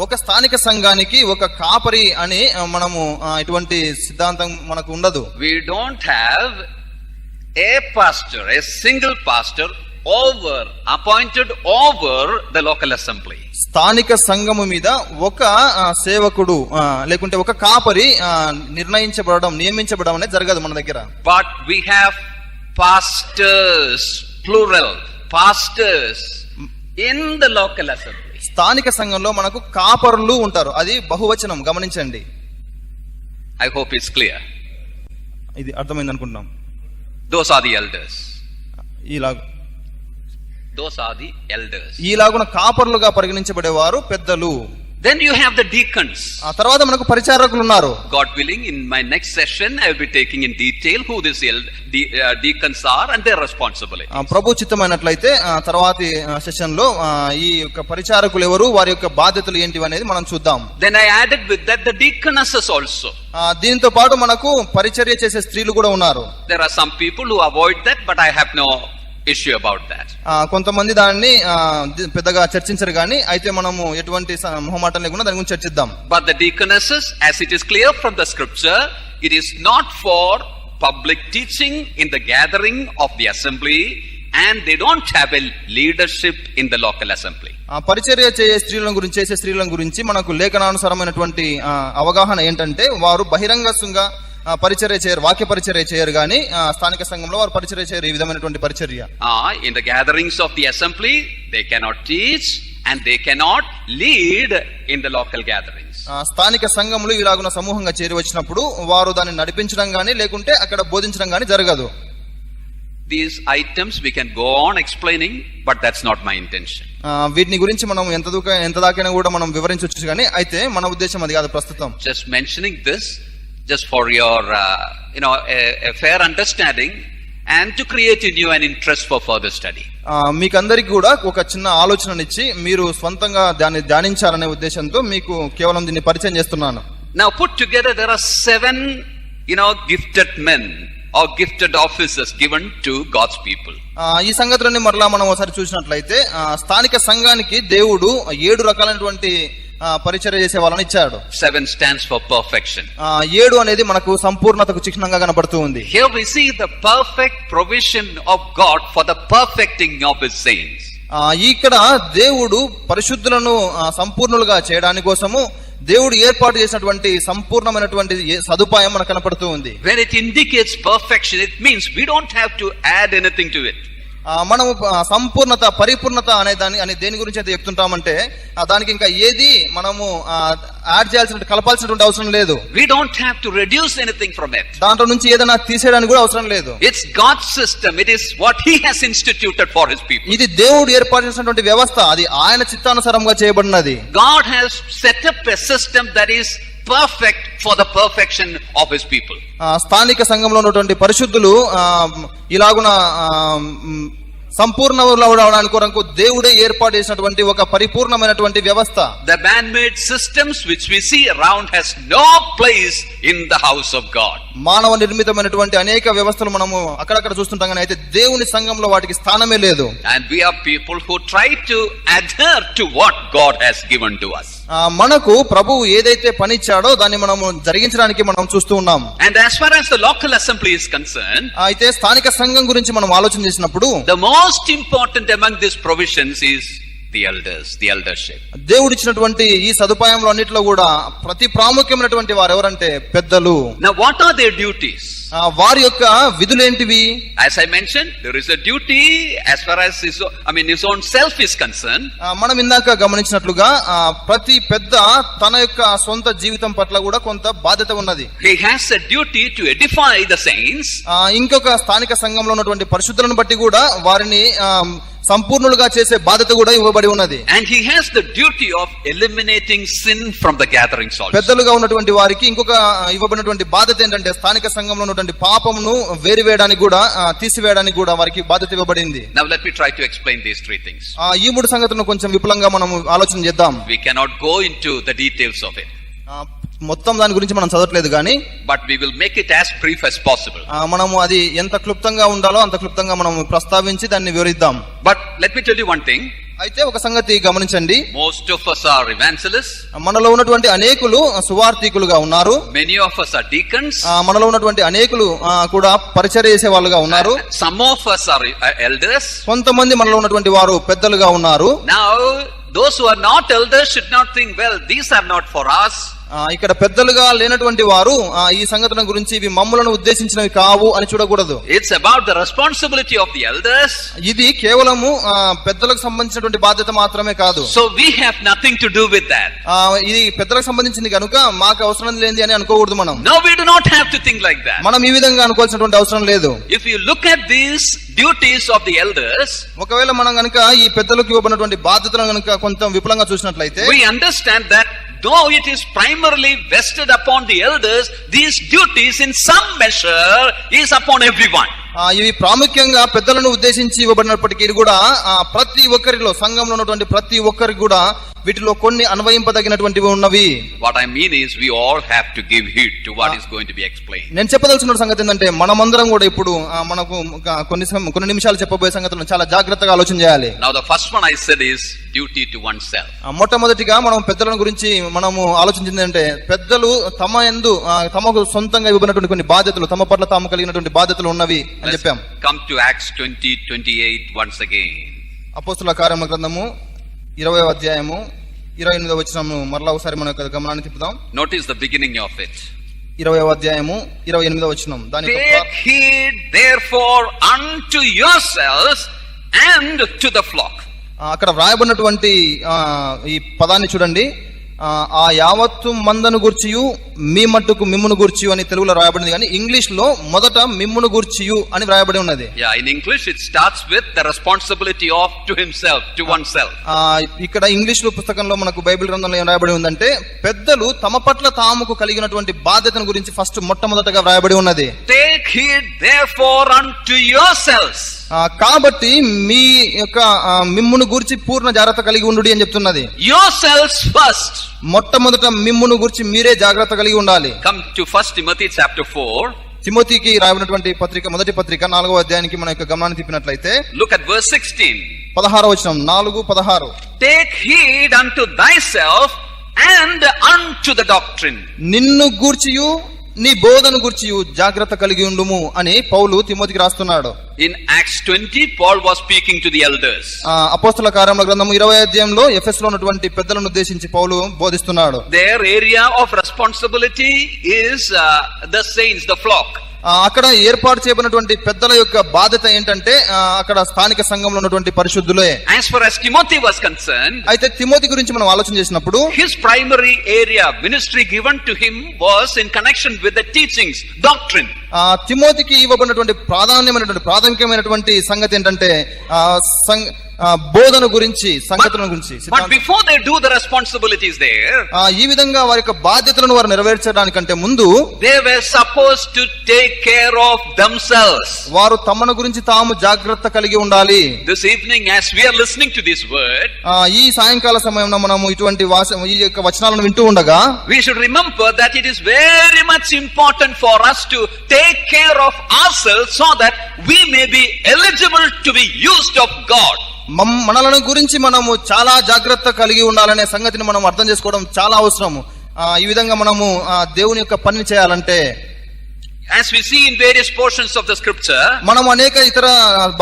B: ఒక స్థానిక సంఘానికి ఒక కాపరి అని మనము ఇటువంటి సిద్ధాంతం మనకు ఉండదు.
A: We don't have a pastor, a single pastor appointed over the local assembly.
B: స్థానిక సంఘము మీద ఒక సేవకుడు లేకుంటే ఒక కాపరి నియమించబడడం అనేది జరగదు మన దగ్గర.
A: But we have pastors, plural, pastors in the local assembly.
B: స్థానిక సంఘంలో మనకు కాపరులు ఉంటారు, అది బహువచనం, గమనించండి.
A: I hope it's clear.
B: ఇది అర్థమైంది అనుకుంటున్నాం.
A: Those are the elders. Those are the elders.
B: ఈలాగున కాపర్లుగా పరిగణించబడేవారు పెద్దలు.
A: Then you have the deacons.
B: ఆ తర్వాత మనకు పరిచారకులు ఉన్నారు.
A: God willing, in my next session I will be taking in detail who these deacons are and their responsibilities.
B: ప్రభు చిత్తమైనట్లయితే తర్వాతి session లో ఈ యొక్క పరిచారకులు ఎవరు, వారి యొక్క బాధ్యతలు ఏంటివి అనేది మనం చూద్దాం.
A: Then I added with that the deaconesses also.
B: దీంతో పాటు మనకు పరిచర్య చేసే స్త్రీలు కూడా ఉన్నారు.
A: There are some people who avoid that, but I have no issue about that.
B: కొంతమంది దాన్ని పెద్దగా చర్చించరు కానీ అయితే మనము ఎటువంటి మొహమాటం లేకుండా దాని గురించి చర్చిద్దాం.
A: But the deaconesses, as it is clear from the scripture, it is not for public teaching in the gathering of the assembly, and they don't have a leadership in the local assembly.
B: పరిచర్య చేసే స్త్రీల గురించి మనకు లేఖనానుసారమైనటువంటి అవగాహన ఏంటంటే వారు బహిరంగంగా పరిచర్య చేయరు, వాక్య పరిచర్య చేయరు కానీ స్థానిక సంఘంలో వారు పరిచర్య చేయరు. ఈ విధమైనటువంటి పరిచర్య
A: in the gatherings of the assembly they cannot teach and they cannot lead in the local gatherings.
B: స్థానిక సంఘములు ఇలాగున సమూహంగా చేరి వచ్చినప్పుడు వారు దాన్ని నడిపించడం గానీ లేకుంటే అక్కడ బోధించడం గానీ జరగదు.
A: These items we can go on explaining, but that's not my intention.
B: వీటిని గురించి మనం ఎంత దాకైనా కూడా మనం వివరించవచ్చు కానీ అయితే మన ఉద్దేశం అది కాదు ప్రస్తుతం.
A: Just mentioning this just for your a fair understanding and to create in you an interest for further study.
B: మీకందరికి కూడా ఒక చిన్న ఆలోచననిచ్చి మీరు స్వంతంగా దాన్ని ధ్యానించాలనే ఉద్దేశంతో మీకు కేవలం దీన్ని పరిచయం చేస్తున్నాను.
A: Now put together there are 7 gifted men or gifted officers given to God's people.
B: ఈ సంగతులన్నీ మరలా మనం ఒకసారి చూసినట్లయితే స్థానిక సంఘానికి దేవుడు 7 రకాలైనటువంటి పరిచర్య చేసే వాళ్ళని ఇచ్చాడు.
A: 7 stands for perfection.
B: 7 అనేది మనకు సంపూర్ణతకు చిహ్నంగా కనబడుతూ ఉంది.
A: Here we see the perfect provision of God for the perfecting of his saints.
B: ఇక్కడ దేవుడు పరిశుద్ధులను సంపూర్ణులుగా చేయడానికి కోసము దేవుడు ఏర్పాటు చేసినటువంటి సంపూర్ణమైనటువంటి సదుపాయం మనకు కనపడుతూ ఉంది.
A: When it indicates perfection, it means we don't have to add anything to it.
B: మనము సంపూర్ణత, పరిపూర్ణత అనే దేని గురించి అయితే చెప్తుంటామంటే దానికి ఇంకా ఏది మనము యాడ్ చేయాల్సిన, కలపాల్సినటువంటి అవసరం లేదు.
A: We don't have to reduce anything from it.
B: దాంట్లో నుంచి ఏదైనా తీసేయడానికి కూడా అవసరం లేదు.
A: It's God's system. It is what He has instituted for His people.
B: ఇది దేవుడు ఏర్పాటు చేసినటువంటి వ్యవస్థ, అది ఆయన చిత్తానుసారంగా చేయబడినది.
A: God has set up a system that is perfect for the perfection of His people.
B: స్థానిక సంఘంలో ఉన్నటువంటి పరిశుద్ధులు ఇలాగున సంపూర్ణమైన కొరకు దేవుడే ఏర్పాటు చేసినటువంటి ఒక పరిపూర్ణమైనటువంటి వ్యవస్థ.
A: The man-made systems which we see around has no place in the house of God.
B: మానవ నిర్మితమైనటువంటి అనేక వ్యవస్థలు మనము అక్కడక్కడ చూస్తుంటాం, కానీ అయితే దేవుని సంఘంలో వాటికి స్థానమే లేదు.
A: And we are people who try to adhere to what God has given to us.
B: మనకు ప్రభువు ఏదైతే పనిచ్చాడో దాన్ని మనము జరిగించడానికి మనం చూస్తూ ఉన్నాం.
A: And as far as the local assembly is concerned,
B: అయితే స్థానిక సంఘం గురించి మనం ఆలోచన చేసినప్పుడు
A: the most important among these provisions is the elders, the eldership.
B: దేవుడు ఇచ్చినటువంటి ఈ సదుపాయంలో అన్నిట్లో కూడా ప్రతి ప్రాముఖ్యమైనటువంటి వారు ఎవరంటే పెద్దలు.
A: Now what are their duties?
B: వారి యొక్క విధులేంటివి?
A: As I mentioned, there is a duty as far as his own self is concerned.
B: మనం ఇందాక గమనించినట్లుగా ప్రతి పెద్ద తన యొక్క సొంత జీవితం పట్ల కూడా కొంత బాధ్యత ఉన్నది.
A: He has a duty to edify the saints.
B: ఇంకొక స్థానిక సంఘంలో ఉన్నటువంటి పరిశుద్ధులను బట్టి కూడా వారిని సంపూర్ణులుగా చేసే బాధ్యత కూడా ఇవ్వబడి ఉన్నది.
A: And he has the duty of eliminating sin from the gatherings also.
B: పెద్దలుగా ఉన్నటువంటి వారికి ఇంకొక ఇవ్వబడినటువంటి బాధ్యత ఏంటంటే స్థానిక సంఘంలో ఉన్నటువంటి పాపమును వేరువేయడానికి కూడా, తీసివేయడానికి కూడా వారికి బాధ్యత ఇవ్వబడింది.
A: Now let me try to explain these three things.
B: ఈ మూడు సంగతులను కొంచెం విపులంగా మనం ఆలోచన చేద్దాం.
A: We cannot go into the details of it.
B: మొత్తం దాని గురించి మనం చదవట్లేదు కానీ,
A: but we will make it as brief as possible.
B: మనము అది ఎంత క్లుప్తంగా ఉండాలో అంత క్లుప్తంగా మనం ప్రస్తావించి దాన్ని వివరిద్దాం.
A: But let me tell you one thing.
B: అయితే ఒక సంగతి గమనించండి,
A: most of us are evangelists.
B: మనలో ఉన్నటువంటి అనేకులు సువార్థికులుగా ఉన్నారు.
A: many of us are deacons.
B: మనలో ఉన్నటువంటి అనేకులు కూడా పరిచర్య చేసే వాళ్ళుగా ఉన్నారు.
A: some of us are elders.
B: కొంతమంది మనలో ఉన్నటువంటి వారు పెద్దలుగా ఉన్నారు.
A: Now those who are not elders should not think, well, these are not for us.
B: ఇక్కడ పెద్దలుగా లేనటువంటి వారు ఈ సంగతుల గురించి ఇవి మమ్ములను ఉద్దేశించినవి కావు అని చూడకూడదు.
A: It's about the responsibility of the elders.
B: ఇది కేవలము పెద్దలకు సంబంధించినటువంటి బాధ్యత మాత్రమే కాదు.
A: So we have nothing to do with that.
B: ఇది పెద్దలకు సంబంధించింది కనుక మాకు అవసరం లేనిది అని అనుకోకూడదు మనం.
A: No, we do not have to think like that.
B: మనం ఈ విధంగా అనుకోవాల్సినటువంటి అవసరం లేదు.
A: If you look at these duties of the elders,
B: ఒకవేళ మనం గనుక ఈ పెద్దలకు ఇవ్వబడినటువంటి బాధ్యతలను గనుక కొంచెం విపులంగా చూసినట్లయితే,
A: we understand that though it is primarily vested upon the elders, these duties in some measure is upon everyone.
B: ఇవి ప్రాముఖ్యంగా పెద్దలను ఉద్దేశించి ఇవ్వబడినప్పటికీ కూడా ప్రతి ఒక్కరిలో, సంఘంలో ఉన్నటువంటి ప్రతి ఒక్కరికి కూడా వీటిలో కొన్ని అన్వయింపదగినటువంటివి ఉన్నవి.
A: What I mean is we all have to give heed to what is going to be explained.
B: నేను చెప్పదలుచున్న సంగతి ఏంటంటే మనమందరం కూడా ఇప్పుడు మనకు కొన్ని నిమిషాలు చెప్పబోయే సంగతులను చాలా జాగ్రత్తగా ఆలోచన చేయాలి.
A: Now the first one I said is duty to oneself.
B: మొట్టమొదటిగా మనం పెద్దల గురించి మనము ఆలోచించింది అంటే పెద్దలు తమకు సొంతంగా ఇవ్వబడినటువంటి కొన్ని బాధ్యతలు, తమ పట్ల తాము కలిగినటువంటి బాధ్యతలు ఉన్నవి అని చెప్పాం.
A: Come to Acts 20:28 once again.
B: అపోస్తుల కార్యముల గ్రంథము 20వ అధ్యాయము 28వ వచనము మరలా ఒకసారి మన యొక్క గమనాన్ని తిప్పుదాం.
A: Notice the beginning of it.
B: 20వ అధ్యాయము 28వ వచనం.
A: Take heed therefore unto yourselves and to the flock.
B: అక్కడ వ్రాయబడినటువంటి ఈ పదాన్ని చూడండి. ఆ యావత్తు మందను గూర్చియు మీ మట్టుకు మిమ్మును గూర్చియు అని తెలుగులో రాయబడింది, కానీ ఇంగ్లీష్ లో మొదట మిమ్మును గూర్చియు అని వ్రాయబడి ఉన్నది.
A: In English it starts with the responsibility of to himself, to oneself.
B: ఇక్కడ ఇంగ్లీష్ లో పుస్తకంలో మనకు బైబిల్ గ్రంథంలో ఏం రాయబడి ఉందంటే పెద్దలు తమ పట్ల తాముకు కలిగినటువంటి బాధ్యతను గురించి ఫస్ట్ మొట్టమొదటగా వ్రాయబడి ఉన్నది.
A: Take heed therefore unto yourselves.
B: కాబట్టి మీ యొక్క మిమ్మును గూర్చి పూర్ణ జాగ్రత్త కలిగి ఉండు అని చెప్తున్నది.
A: Yourselves first.
B: మొట్టమొదట మిమ్మును గూర్చి మీరే జాగ్రత్త కలిగి ఉండాలి.
A: Come to 1 Timothy chapter 4.
B: తిమోతికి రాయబడినటువంటి పత్రిక, మొదటి పత్రిక 4వ అధ్యాయానికి మన యొక్క గమనాన్ని తిప్పినట్లయితే
A: look at verse 16.
B: 16వ వచనం, 4:16.
A: Take heed unto thyself and unto the doctrine.
B: నిన్ను గూర్చియు నీ బోధన గురించి జాగ్రత్త కలిగి ఉండుము అని పౌలు తిమోతికి రాస్తున్నాడు.
A: In Acts 20, Paul was speaking to the elders.
B: అపోస్తల కార్యముల గ్రంథము 20వ అధ్యాయంలో ఎఫెసులో ఉన్నటువంటి పెద్దలను ఉద్దేశించి పౌలు బోధిస్తున్నాడు.
A: Their area of responsibility is the saints, the flock.
B: అక్కడ ఏర్పాటు చేయబడినటువంటి పెద్దల యొక్క బాధ్యత ఏంటంటే అక్కడ స్థానిక సంఘంలో ఉన్నటువంటి పరిశుద్ధులే.
A: As far as Timothy was concerned,
B: అయితే తిమోతి గురించి మనం ఆలోచన చేసినప్పుడు
A: his primary area ministry given to him was in connection with the teachings, doctrine.
B: తిమోతికి ఇవ్వబడినటువంటి ప్రాథమికమైనటువంటి సంగతి ఏంటంటే బోధన గురించి, సంగతుల గురించి.
A: But before they do the responsibilities there,
B: ఈ విధంగా వారి యొక్క బాధ్యతలను వారు నెరవేర్చడానికంటే ముందు
A: they were supposed to take care of themselves.
B: వారు తమను గురించి తాము జాగ్రత్త కలిగి ఉండాలి.
A: This evening, as we are listening to this word,
B: ఈ సాయంకాల సమయంలో మనము ఇటువంటి ఈ యొక్క వచనాలను వింటూ ఉండగా
A: we should remember that it is very much important for us to take care of ourselves so that we may be eligible to be used of God.
B: మనలను గురించి మనము చాలా జాగ్రత్త కలిగి ఉండాలనే సంగతిని మనం అర్థం చేసుకోవడం చాలా అవసరము. ఈ విధంగా మనము దేవుని యొక్క పని చేయాలంటే,
A: as we see in various portions of the scripture,
B: మనం అనేక ఇతర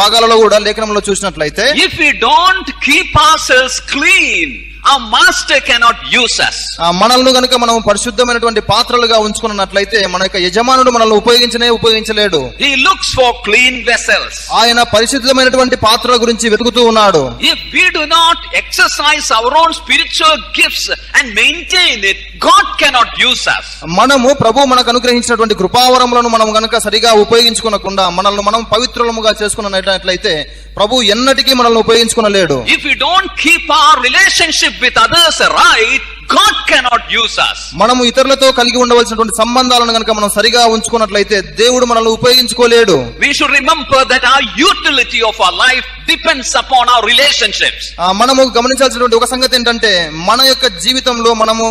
B: భాగాలలో కూడా లేఖనంలో చూసినట్లయితే,
A: if we don't keep ourselves clean, our master cannot use us.
B: మనల్ని గనుక మనం పరిశుద్ధమైనటువంటి పాత్రలుగా ఉంచుకున్నట్లయితే మన యొక్క యజమానుడు మనల్ని ఉపయోగించలేడు.
A: He looks for clean vessels.
B: ఆయన పరిశుద్ధమైనటువంటి పాత్రల గురించి వెతుకుతూ ఉన్నాడు.
A: If we do not exercise our own spiritual gifts and maintain it, God cannot use us.
B: మనము ప్రభు మనకు అనుగ్రహించినటువంటి కృపావరములను మనం గనుక సరిగా ఉపయోగించుకోనకుండా మనల్ని మనం పవిత్రులముగా చేసుకున్నట్లయితే ప్రభు ఎన్నటికీ మనల్ని ఉపయోగించుకోలేడు.
A: If we don't keep our relationship with others right, God cannot use us.
B: మనము ఇతరులతో కలిగి ఉండవలసినటువంటి సంబంధాలను గనుక మనం సరిగా ఉంచుకున్నట్లయితే దేవుడు మనల్ని ఉపయోగించుకోలేడు.
A: We should remember that our utility of our life depends upon our relationships.
B: మనము గమనించాల్సినటువంటి ఒక సంగతి ఏంటంటే మన యొక్క జీవితంలో మనము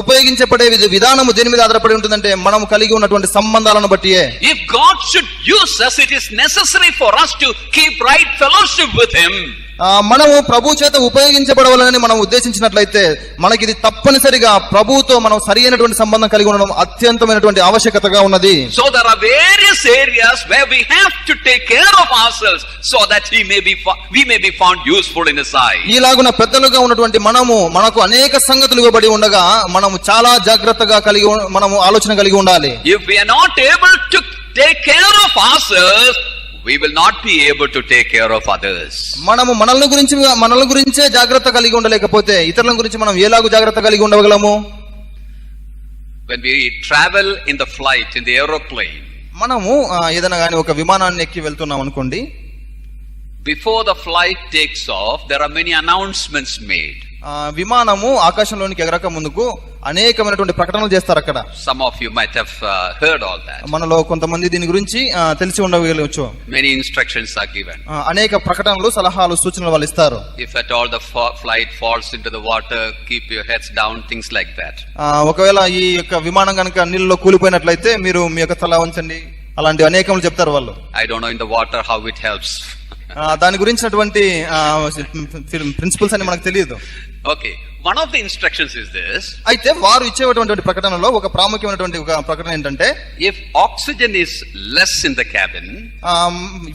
B: ఉపయోగించబడే విధానము దేని మీద ఆధారపడి ఉంటుందంటే మనము కలిగి ఉన్నటువంటి సంబంధాలను బట్టియే.
A: If God should use us, it is necessary for us to keep right fellowship with Him.
B: మనము ప్రభు చేత ఉపయోగించబడవాలని మనం ఉద్దేశించినట్లయితే మనకి ఇది తప్పనిసరిగా ప్రభువుతో మనం సరైనటువంటి సంబంధం కలిగి ఉండడం అత్యంతమైనటువంటి ఆవశ్యకతగా ఉన్నది.
A: So there are various areas where we have to take care of ourselves so that we may be found useful in His eye.
B: ఈలాగున పెద్దలుగా ఉన్నటువంటి మనకు అనేక సంగతులు ఇవ్వబడి ఉండగా మనము చాలా జాగ్రత్తగా మనము ఆలోచన కలిగి ఉండాలి.
A: If we are not able to take care of ourselves, we will not be able to take care of others.
B: మనము మనల్ని గురించే జాగ్రత్త కలిగి ఉండలేకపోతే ఇతరుల గురించి మనం ఎలాగూ జాగ్రత్త కలిగి ఉండగలము?
A: When we travel in the flight, in the aeroplane,
B: మనము ఏదైనా గాని ఒక విమానాన్ని ఎక్కి వెళ్తున్నాం అనుకోండి,
A: before the flight takes off, there are many announcements made.
B: విమానము ఆకాశంలోనికి ఎగరక ముందుకు అనేకమైనటువంటి ప్రకటనలు చేస్తారు అక్కడ.
A: Some of you might have heard all that.
B: మనలో కొంతమంది దీని గురించి తెలిసి ఉండవచ్చు.
A: Many instructions are given.
B: అనేక ప్రకటనలు, సలహాలు, సూచనలు వాళ్ళు ఇస్తారు.
A: If at all the flight falls into the water, keep your heads down, things like that.
B: ఒకవేళ ఈ యొక్క విమానం కనుక నీళ్ళలో కూలిపోయినట్లయితే మీరు మీ యొక్క తల ఉంచండి, అలాంటి అనేకములు చెప్తారు వాళ్ళు.
A: I don't know in the water how it helps.
B: దాని గురించినటువంటి ప్రిన్సిపల్స్ అని మనకు తెలియదు.
A: Okay, one of the instructions is this.
B: అయితే వారు ఇచ్చేటువంటి ప్రకటనలో ఒక ప్రాముఖ్యమైనటువంటి ఒక ప్రకటన ఏంటంటే,
A: if oxygen is less in the cabin,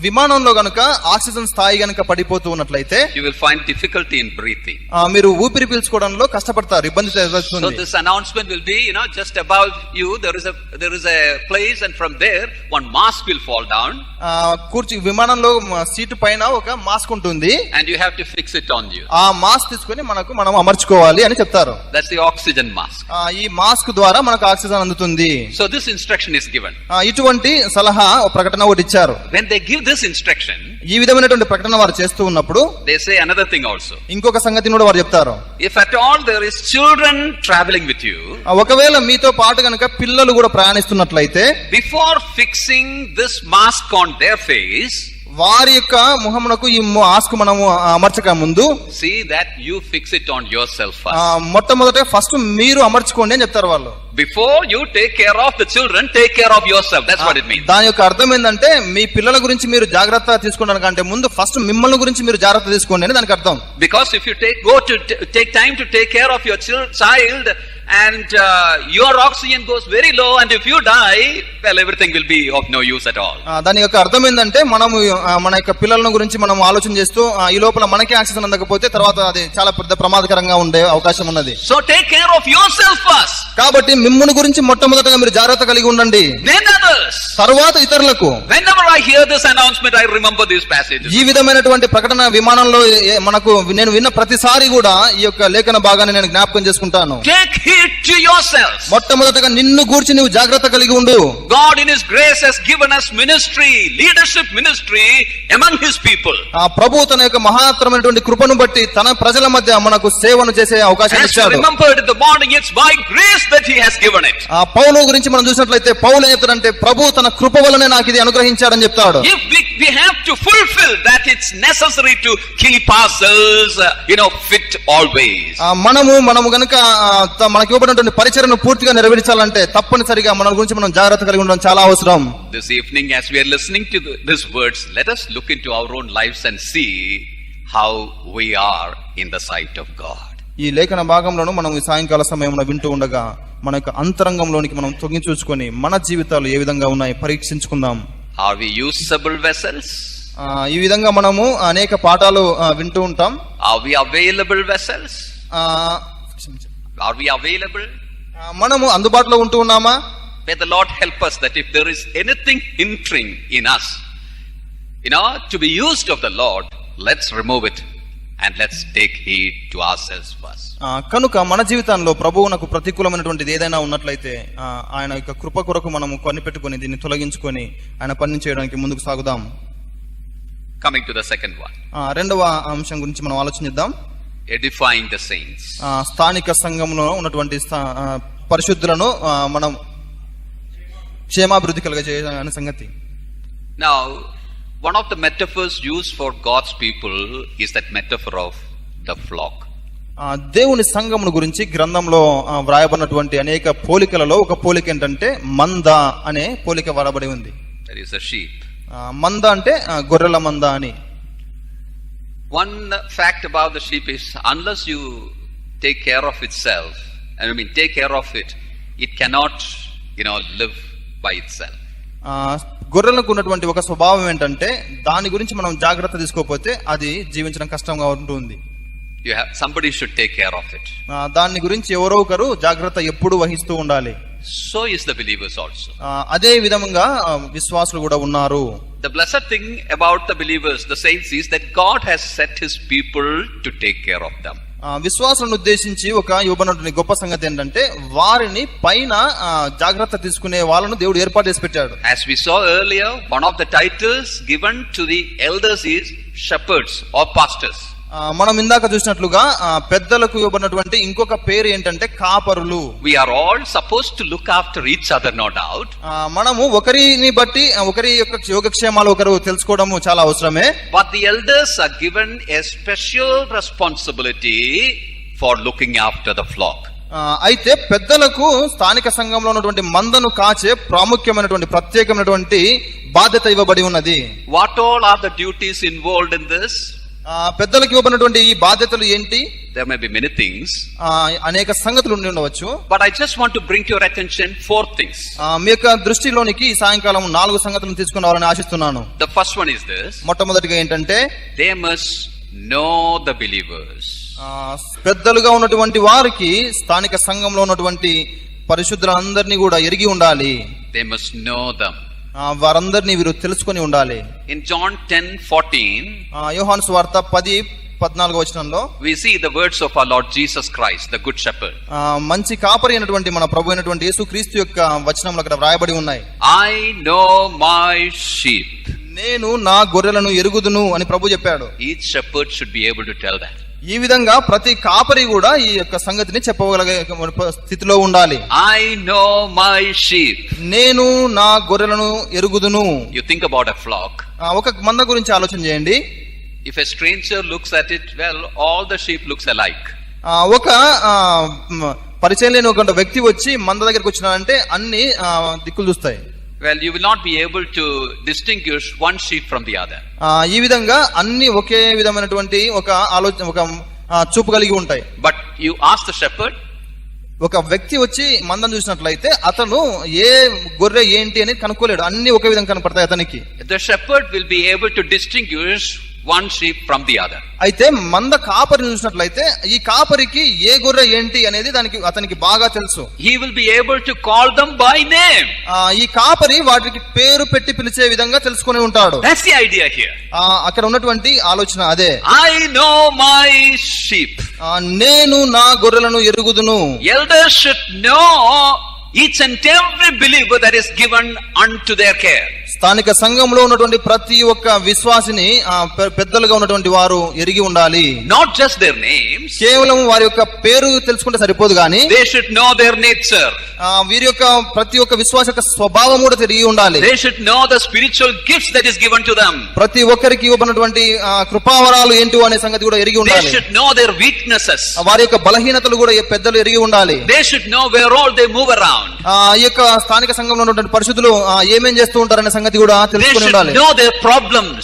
B: విమానంలో గనుక ఆక్సిజన్ స్థాయి గనుక పడిపోతూ ఉన్నట్లయితే
A: you will find difficulty in breathing.
B: మీరు ఊపిరి పీల్చుకోవడంలో కష్టపడతారు, ఇబ్బంది ఎదురవుతుంది.
A: So this announcement will be, just above you there is a place, and from there one mask will fall down.
B: విమానంలో సీటు పైన ఒక మాస్క్ ఉంటుంది,
A: and you have to fix it on you.
B: ఆ మాస్క్ తీసుకొని మనం అమర్చుకోవాలి అని చెప్తారు.
A: That's the oxygen mask.
B: ఈ మాస్క్ ద్వారా మనకు ఆక్సిజన్ అందుతుంది.
A: So this instruction is given.
B: ఇటువంటి సలహా ప్రకటన ఒకటి ఇచ్చారు.
A: When they give this instruction,
B: ఈ విధమైనటువంటి ప్రకటన వారు చేస్తూ ఉన్నప్పుడు
A: they say another thing also.
B: ఇంకొక సంగతిని కూడా వారు చెప్తారు.
A: If at all there is children traveling with you,
B: ఒకవేళ మీతో పాటు గనుక పిల్లలు కూడా ప్రయాణిస్తున్నట్లయితే,
A: before fixing this mask on their face,
B: వారి యొక్క ముఖమునకు ఈ మాస్క్ మనము అమర్చక ముందు
A: see that you fix it on yourself first.
B: మొట్టమొదట ఫస్ట్ మీరు అమర్చుకోండి అని చెప్తారు వాళ్ళు.
A: Before you take care of the children, take care of yourself. That's what it means.
B: దాని యొక్క అర్థం ఏంటంటే మీ పిల్లల గురించి మీరు జాగ్రత్త తీసుకోవడానికంటే ముందు ఫస్ట్ మిమ్మల్ని గురించి మీరు జాగ్రత్త తీసుకోండి అని దానికి అర్థం.
A: Because if you take time to take care of your child and your oxygen goes very low, and if you die, well, everything will be of no use at all.
B: దాని యొక్క అర్థం ఏంటంటే మనము మన యొక్క పిల్లల గురించి మనం ఆలోచన చేస్తూ ఈ లోపల మనకే ఆక్సిజన్ అందకపోతే తర్వాత అది చాలా పెద్ద ప్రమాదకరంగా ఉండే అవకాశం ఉన్నది.
A: So take care of yourself first.
B: కాబట్టి మిమ్ముని గురించి మొట్టమొదటగా మీరు జాగ్రత్త కలిగి ఉండండి,
A: Then others.
B: తరువాత ఇతరులకు.
A: Whenever I hear this announcement, I remember these passages.
B: ఈ విధమైనటువంటి ప్రకటన విమానంలో మనకు నేను విన్న ప్రతిసారి కూడా ఈ యొక్క లేఖన భాగాన్ని నేను జ్ఞాపకం చేసుకుంటాను.
A: Take heed to yourself.
B: మొట్టమొదటగా నిన్ను గూర్చి నువ్వు జాగ్రత్త కలిగి ఉండు.
A: God in His grace has given us ministry, leadership ministry among His people.
B: ఆ ప్రభువు తన యొక్క మహత్తరమైనటువంటి కృపను బట్టి తన ప్రజల మధ్య మనకు సేవను చేసే అవకాశం
A: As we
B: ఇచ్చాడు.
A: remembered in the morning, it's by grace that He has given it.
B: ఆ పౌలు గురించి మనం చూసినట్లయితే పౌలు ఏం చెప్తాడంటే ప్రభు తన కృప వలనే నాకు ఇది అనుగ్రహించాడని చెప్తాడు.
A: If we have to fulfill that, it's necessary to keep ourselves, fit always.
B: మనము గనుక మనకి ఇవ్వబడినటువంటి పరిచర్యను పూర్తిగా నెరవేర్చాలంటే తప్పనిసరిగా మన గురించి మనం జాగ్రత్త కలిగి ఉండడం చాలా అవసరం.
A: This evening, as we are listening to these words, let us look into our own lives and see how we are in the sight of God.
B: ఈ లేఖన భాగంలోను మనం ఈ సాయంకాల సమయంలో వింటూ ఉండగా మన యొక్క అంతరంగంలోనికి మనం తొంగి చూసుకొని మన జీవితాలు ఏ విధంగా ఉన్నాయి పరీక్షించుకుందాం.
A: Are we usable vessels?
B: ఈ విధంగా మనము అనేక పాఠాలు వింటూ ఉంటాం.
A: Are we available vessels? Are we available?
B: మనము అందుబాటులో ఉంటూ ఉన్నామా?
A: May the Lord help us that if there is anything hindering in us, to be used of the Lord, let's remove it and let's take heed to ourselves first.
B: కనుక మన జీవితంలో ప్రభువునకు ప్రతికూలమైనటువంటిది ఏదైనా ఉన్నట్లయితే ఆయన యొక్క కృప కొరకు మనము కనిపెట్టుకొని దీన్ని తొలగించుకొని ఆయన పని చేయడానికి ముందుకు సాగుదాం.
A: Coming to the second one.
B: రెండవ అంశం గురించి మనం ఆలోచిద్దాం.
A: Edifying the saints.
B: స్థానిక సంఘంలో ఉన్నటువంటి పరిశుద్ధులను మనం క్షేమాభివృద్ధి కలుగజేయాలనే సంగతి.
A: Now, one of the metaphors used for God's people is that metaphor of the flock.
B: దేవుని సంఘమును గురించి గ్రంథంలో వ్రాయబడినటువంటి అనేక పోలికలలో ఒక పోలిక ఏంటంటే మంద అనే పోలిక వాడబడి ఉంది.
A: That is a sheep.
B: మంద అంటే గొర్రెల మంద అని.
A: One fact about the sheep is unless you take care of itself, take care of it, it cannot, live by itself.
B: గొర్రెలకు ఉన్నటువంటి ఒక స్వభావం ఏంటంటే దాని గురించి మనం జాగ్రత్త తీసుకోకపోతే అది జీవించడం కష్టంగా ఉంటుంది.
A: Somebody should take care of it.
B: దాని గురించి ఎవరో ఒకరు జాగ్రత్త ఎప్పుడు వహిస్తూ ఉండాలి.
A: So is the believers also.
B: అదే విధంగా విశ్వాసులు కూడా ఉన్నారు.
A: The blessed thing about the believers, the saints, is that God has set His people to take care of them.
B: విశ్వాసులను ఉద్దేశించి ఒక ఇవ్వబడినటువంటి గొప్ప సంగతి ఏంటంటే వారిని పైన జాగ్రత్త తీసుకునే వాళ్ళను దేవుడు ఏర్పాటు చేసి పెట్టాడు.
A: As we saw earlier, one of the titles given to the elders is shepherds or pastors.
B: మనం ఇందాక చూసినట్లుగా పెద్దలకు ఇవ్వబడినటువంటి ఇంకొక పేరు ఏంటంటే కాపరులు.
A: We are all supposed to look after each other, no doubt.
B: మనము ఒకరిని బట్టి ఒకరి యొక్క యోగక్షేమాలు ఒకరు తెలుసుకోవడము చాలా అవసరమే.
A: But the elders are given a special responsibility for looking after the flock.
B: అయితే పెద్దలకు స్థానిక సంఘంలో ఉన్నటువంటి మందను కాచే ప్రాముఖ్యమైనటువంటి ప్రత్యేకమైనటువంటి బాధ్యత ఇవ్వబడి ఉన్నది.
A: What all are the duties involved in this?
B: పెద్దలకు ఇవ్వబడినటువంటి ఈ బాధ్యతలు ఏంటి?
A: There may be many things.
B: అనేక సంగతులు ఉండి ఉండవచ్చు.
A: But I just want to bring to your attention 4 things.
B: మీ యొక్క దృష్టిలోనికి ఈ సాయంకాలం 4 సంగతులను తీసుకుని రావాలని ఆశిస్తున్నాను.
A: The first one is this.
B: మొట్టమొదటిగా ఏంటంటే
A: they must know the believers.
B: పెద్దలుగా ఉన్నటువంటి వారికి స్థానిక సంఘంలో ఉన్నటువంటి పరిశుద్ధులందరినీ కూడా ఎరిగి ఉండాలి.
A: They must know them.
B: వారందరినీ వీరు తెలుసుకొని ఉండాలి.
A: In John 10:14,
B: యోహాను సువార్త 10:14 వచనంలో
A: we see the words of our Lord Jesus Christ, the good shepherd.
B: మంచి కాపరి అయినటువంటి మన ప్రభు అయినటువంటి యేసుక్రీస్తు యొక్క వచనములు అక్కడ వ్రాయబడి ఉన్నాయి.
A: I know my sheep.
B: నేను నా గొర్రెలను ఎరుగుదును అని ప్రభు చెప్పాడు.
A: Each shepherd should be able to tell that.
B: ఈ విధంగా ప్రతి కాపరి కూడా ఈ యొక్క సంగతిని చెప్పగలిగే స్థితిలో ఉండాలి.
A: I know my sheep.
B: నేను నా గొర్రెలను ఎరుగుదును.
A: You think about a flock.
B: ఒక మంద గురించి ఆలోచన చేయండి.
A: If a stranger looks at it, well, all the sheep looks alike.
B: ఒక పరిచయం లేని ఒక వ్యక్తి వచ్చి మంద దగ్గరికి వచ్చినాడంటే అన్ని దిక్కులు చూస్తాయి.
A: Well, you will not be able to distinguish one sheep from the other.
B: ఈ విధంగా అన్ని ఒకే విధమైనటువంటి ఒక ఆలోచన ఒక చూపు కలిగి ఉంటాయి.
A: But you ask the shepherd,
B: ఒక వ్యక్తి వచ్చి మందను చూసినట్లయితే అతను ఏ గొర్రె ఏంటి అని కనుక్కోలేడు, అన్ని ఒకే విధంగా కనపడతాయి అతనికి.
A: The shepherd will be able to distinguish one sheep from the other.
B: అయితే మంద కాపరిని చూసినట్లయితే ఈ కాపరికి ఏ గొర్రె ఏంటి అనేది అతనికి బాగా తెలుసు.
A: He will be able to call them by name.
B: ఈ కాపరి వాటికి పేరు పెట్టి పిలిచే విధంగా తెలుసుకొని ఉంటాడు.
A: That's the idea here.
B: అక్కడ ఉన్నటువంటి ఆలోచన అదే.
A: I know my sheep.
B: నేను నా గొర్రెలను ఎరుగుదును.
A: Elders should know each and every believer that is given unto their care.
B: స్థానిక సంఘంలో ఉన్నటువంటి ప్రతి ఒక్క విశ్వాసిని పెద్దలుగా ఉన్నటువంటి వారు ఎరిగి ఉండాలి.
A: Not just their names.
B: కేవలం వారి యొక్క పేరు తెలుసుకుంటే సరిపోదు గాని
A: They should know their nature.
B: వీరి యొక్క ప్రతి ఒక్క విశ్వాస యొక్క స్వభావం కూడా తెలియ ఉండాలి.
A: They should know the spiritual gifts that is given to them.
B: ప్రతి ఒక్కరికి ఇవ్వబడినటువంటి కృపావరాలు ఏంటో అనే సంగతి కూడా ఎరిగి ఉండాలి.
A: They should know their weaknesses.
B: వారి యొక్క బలహీనతలు కూడా పెద్దలు ఎరిగి ఉండాలి.
A: They should know where all they move around.
B: ఈ యొక్క స్థానిక సంఘంలో ఉన్నటువంటి పరిశుద్ధులు ఏమేం చేస్తూ ఉంటారనే సంగతి కూడా తెలుసుకొని ఉండాలి.
A: They should know their problems.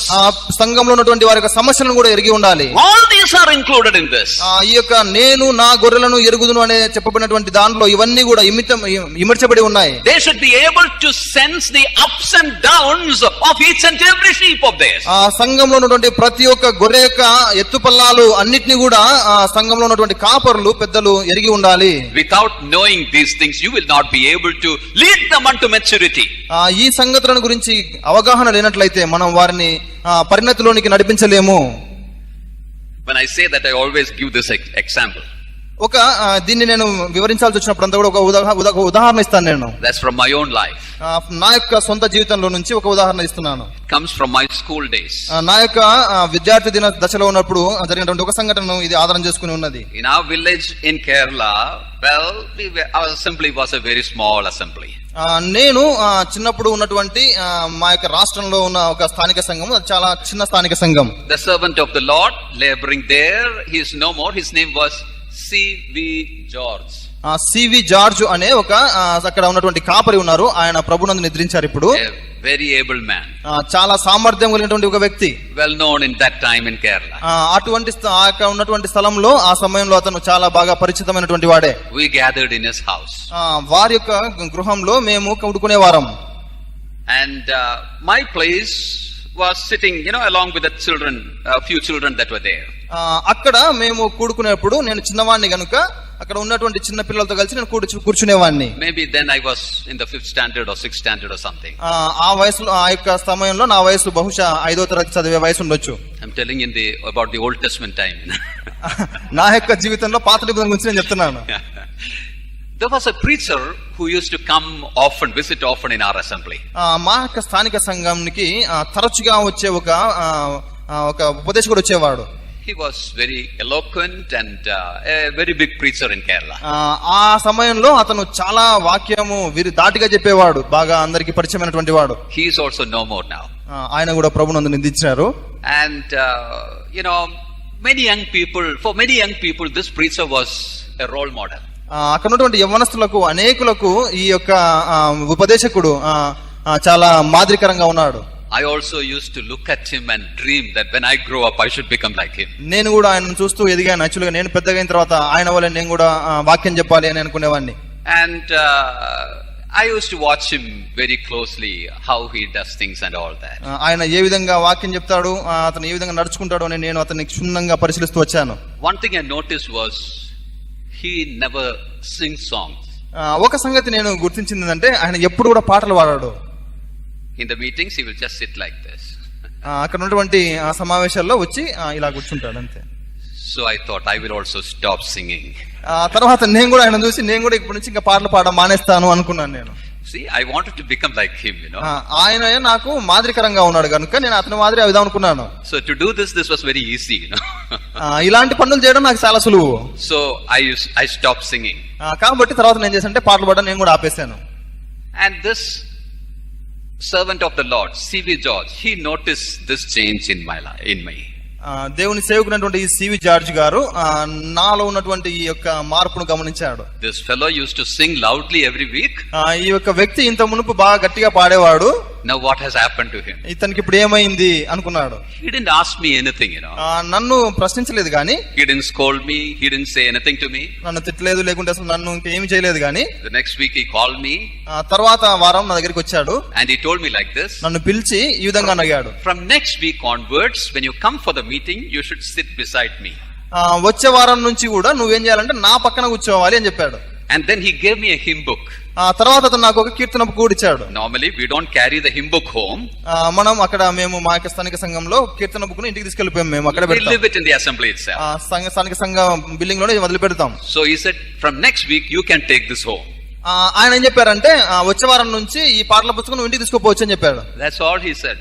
B: సంఘంలో ఉన్నటువంటి వారి యొక్క సమస్యలను కూడా ఎరిగి ఉండాలి.
A: All these are included in this.
B: ఈ యొక్క నేను నా గొర్రెలను ఎరుగుదును అనే చెప్పబడినటువంటి దానిలో ఇవన్నీ కూడా ఇమిడ్చబడి ఉన్నాయి.
A: They should be able to sense the ups and downs of each and every sheep of theirs.
B: సంఘంలో ఉన్నటువంటి ప్రతి ఒక్క గొర్రె యొక్క ఎత్తుపల్లాలు అన్నిటిని కూడా సంఘంలో ఉన్నటువంటి కాపరులు పెద్దలు ఎరిగి ఉండాలి.
A: Without knowing these things, you will not be able to lead them unto maturity.
B: ఈ సంగతులను గురించి అవగాహన లేనట్లయితే మనం వారిని పరిణతిలోనికి నడిపించలేము.
A: When I say that, I always give this example.
B: దీన్ని నేను వివరించాల్సి వచ్చినప్పుడు అంతా కూడా ఒక ఉదాహరణ ఇస్తాను నేను.
A: That's from my own life.
B: నా యొక్క సొంత జీవితంలో నుంచి ఒక ఉదాహరణ ఇస్తున్నాను.
A: Comes from my school days.
B: నా యొక్క విద్యార్థి దిన దశలో ఉన్నప్పుడు జరిగినటువంటి ఒక సంఘటనను ఇది ఆధారం చేసుకుని ఉన్నది.
A: In our village in Kerala, well, our assembly was a very small assembly.
B: నేను చిన్నప్పుడు ఉన్నటువంటి మా యొక్క రాష్ట్రంలో ఉన్న ఒక స్థానిక సంఘం, చాలా చిన్న స్థానిక సంఘం.
A: The servant of the Lord laboring there, he is no more. His name was C.V. George.
B: C V George అనే ఒక అక్కడ ఉన్నటువంటి కాపరి ఉన్నారు. ఆయన ప్రభునందు నిద్రించారు ఇప్పుడు.
A: Very able man.
B: చాలా సామర్థ్యం కలిగినటువంటి ఒక వ్యక్తి.
A: Well known in that time in Kerala.
B: అటువంటి ఉన్నటువంటి స్థలంలో ఆ సమయంలో అతను చాలా బాగా పరిచితమైనటువంటి వాడే.
A: We gathered in his house.
B: వారి యొక్క గృహంలో మేము కూడుకునే వారం.
A: And my place was sitting, along with the children, a few children that were there.
B: అక్కడ మేము కూడుకునేప్పుడు నేను చిన్నవాడిని గనుక అక్కడ ఉన్నటువంటి చిన్న పిల్లలతో కలిసి నేను కూర్చునేవాడిని.
A: Maybe then I was in the 5th standard or 6th standard or something.
B: ఆ వయసులో ఆ యొక్క సమయంలో నా వయసు బహుశా 5వ తరగతి చదివే వయసు ఉండొచ్చు.
A: I'm telling about the Old Testament time.
B: నా యొక్క జీవితంలో పాత నిబంధన గురించి నేను చెప్తున్నాను.
A: There was a preacher who used to come often, visit often in our assembly.
B: మా యొక్క స్థానిక సంఘంకి తరచుగా వచ్చే ఒక ఉపదేశకుడు వచ్చేవాడు.
A: He was very eloquent and a very big preacher in Kerala.
B: ఆ సమయంలో అతను చాలా వాక్యము దాటిగా చెప్పేవాడు, బాగా అందరికి పరిచయమైనటువంటి వాడు.
A: He is also no more now.
B: ఆయన కూడా ప్రభునందు నిందించారు.
A: And for many young people this preacher was a role model.
B: అక్కడ ఉన్నటువంటి యవ్వనస్తులకు అనేకులకు ఈ యొక్క ఉపదేశకుడు చాలా మాదిరికరంగా ఉన్నాడు.
A: I also used to look at him and dream that when I grow up I should become like him.
B: నేను కూడా ఆయనను చూస్తూ ఎదిగాను. యాక్చువల్గా నేను పెద్దగా అయిన తర్వాత ఆయన వల్ల నేను కూడా వాక్యం చెప్పాలి అని అనుకునేవాడిని.
A: And I used to watch him very closely, how he does things and all that.
B: ఆయన ఏ విధంగా వాక్యం చెప్తాడు, అతను ఏ విధంగా నడుచుకుంటాడు అని నేను అతన్ని క్షుణ్ణంగా పరిశీలిస్తూ వచ్చాను.
A: One thing I noticed was he never sings songs.
B: ఒక సంగతి నేను గుర్తించింది ఏంటంటే ఆయన ఎప్పుడు కూడా పాటలు పాడాడు.
A: In the meetings he will just sit like this.
B: అక్కడ ఉన్నటువంటి ఆ సమావేశాల్లో వచ్చి ఇలా కూర్చుంటాడు అంతే.
A: So I thought I will also stop singing.
B: తర్వాత నేను కూడా ఆయన చూసి నేను కూడా ఇప్పటి నుంచి ఇంకా పాటలు పాడడం మానేస్తాను అనుకున్నాను నేను.
A: See, I wanted to become like him,
B: ఆయన నాకు మాదిరికరంగా ఉన్నాడు కనుక నేను అతని మాదిరి అవుదాం అనుకున్నాను.
A: So to do this was very easy,
B: ఇలాంటి పనులు చేయడం నాకు చాలా సులువు.
A: So I stopped singing.
B: కాబట్టి తర్వాత నేను చేశానంటే పాటలు పాడడం నేను కూడా ఆపేశాను.
A: And this servant of the Lord, C.V. George, he noticed this change in me.
B: దేవుని సేవకునటువంటి ఈ సివి జార్జ్ గారు నాలో ఉన్నటువంటి ఈ యొక్క మార్పును గమనించాడు.
A: This fellow used to sing loudly every week.
B: ఈ యొక్క వ్యక్తి ఇంత మునుపు బాగా గట్టిగా పాడేవాడు.
A: Now what has happened to him?
B: ఇతనికి ఇప్పుడు ఏమైంది అనుకున్నాడు.
A: He didn't ask me anything,
B: నన్ను ప్రశ్నించలేదు గాని,
A: He didn't scold me, he didn't say anything to me.
B: నన్ను తిట్టలేదు, లేకుంటే అసలు నన్ను ఇంకేమి చేయలేదు గాని,
A: The next week he called me
B: తర్వాత వారం నా దగ్గరికి వచ్చాడు.
A: and he told me like this.
B: నన్ను పిలిచి ఈ విధంగా అడిగాడు.
A: From next week onwards, when you come for the meeting, you should sit beside me.
B: వచ్చే వారం నుంచి కూడా నువ్వేం చేయాలంటే నా పక్కన కూర్చోవాలి అని చెప్పాడు.
A: And then he gave me a hymn book.
B: తర్వాత అతను నాకు ఒక కీర్తన బుక్ కూడా ఇచ్చాడు.
A: Normally we don't carry the hymn book home.
B: మనం అక్కడ మేము మా యొక్క స్థానిక సంఘంలో కీర్తన బుక్ ను ఇంటికి తీసుకెళ్లిపోయాం. మేము అక్కడ
A: We leave it in the assembly itself.
B: స్థానిక సంఘ బిల్డింగ్ లోనే వదిలి పెడతాం.
A: So he said, from next week you can take this home.
B: ఆయన ఏం చెప్పారంటే వచ్చే వారం నుంచి ఈ పాటల పుస్తకం నువ్వు ఇంటికి తీసుకోపోవచ్చు అని చెప్పాడు.
A: That's all he said.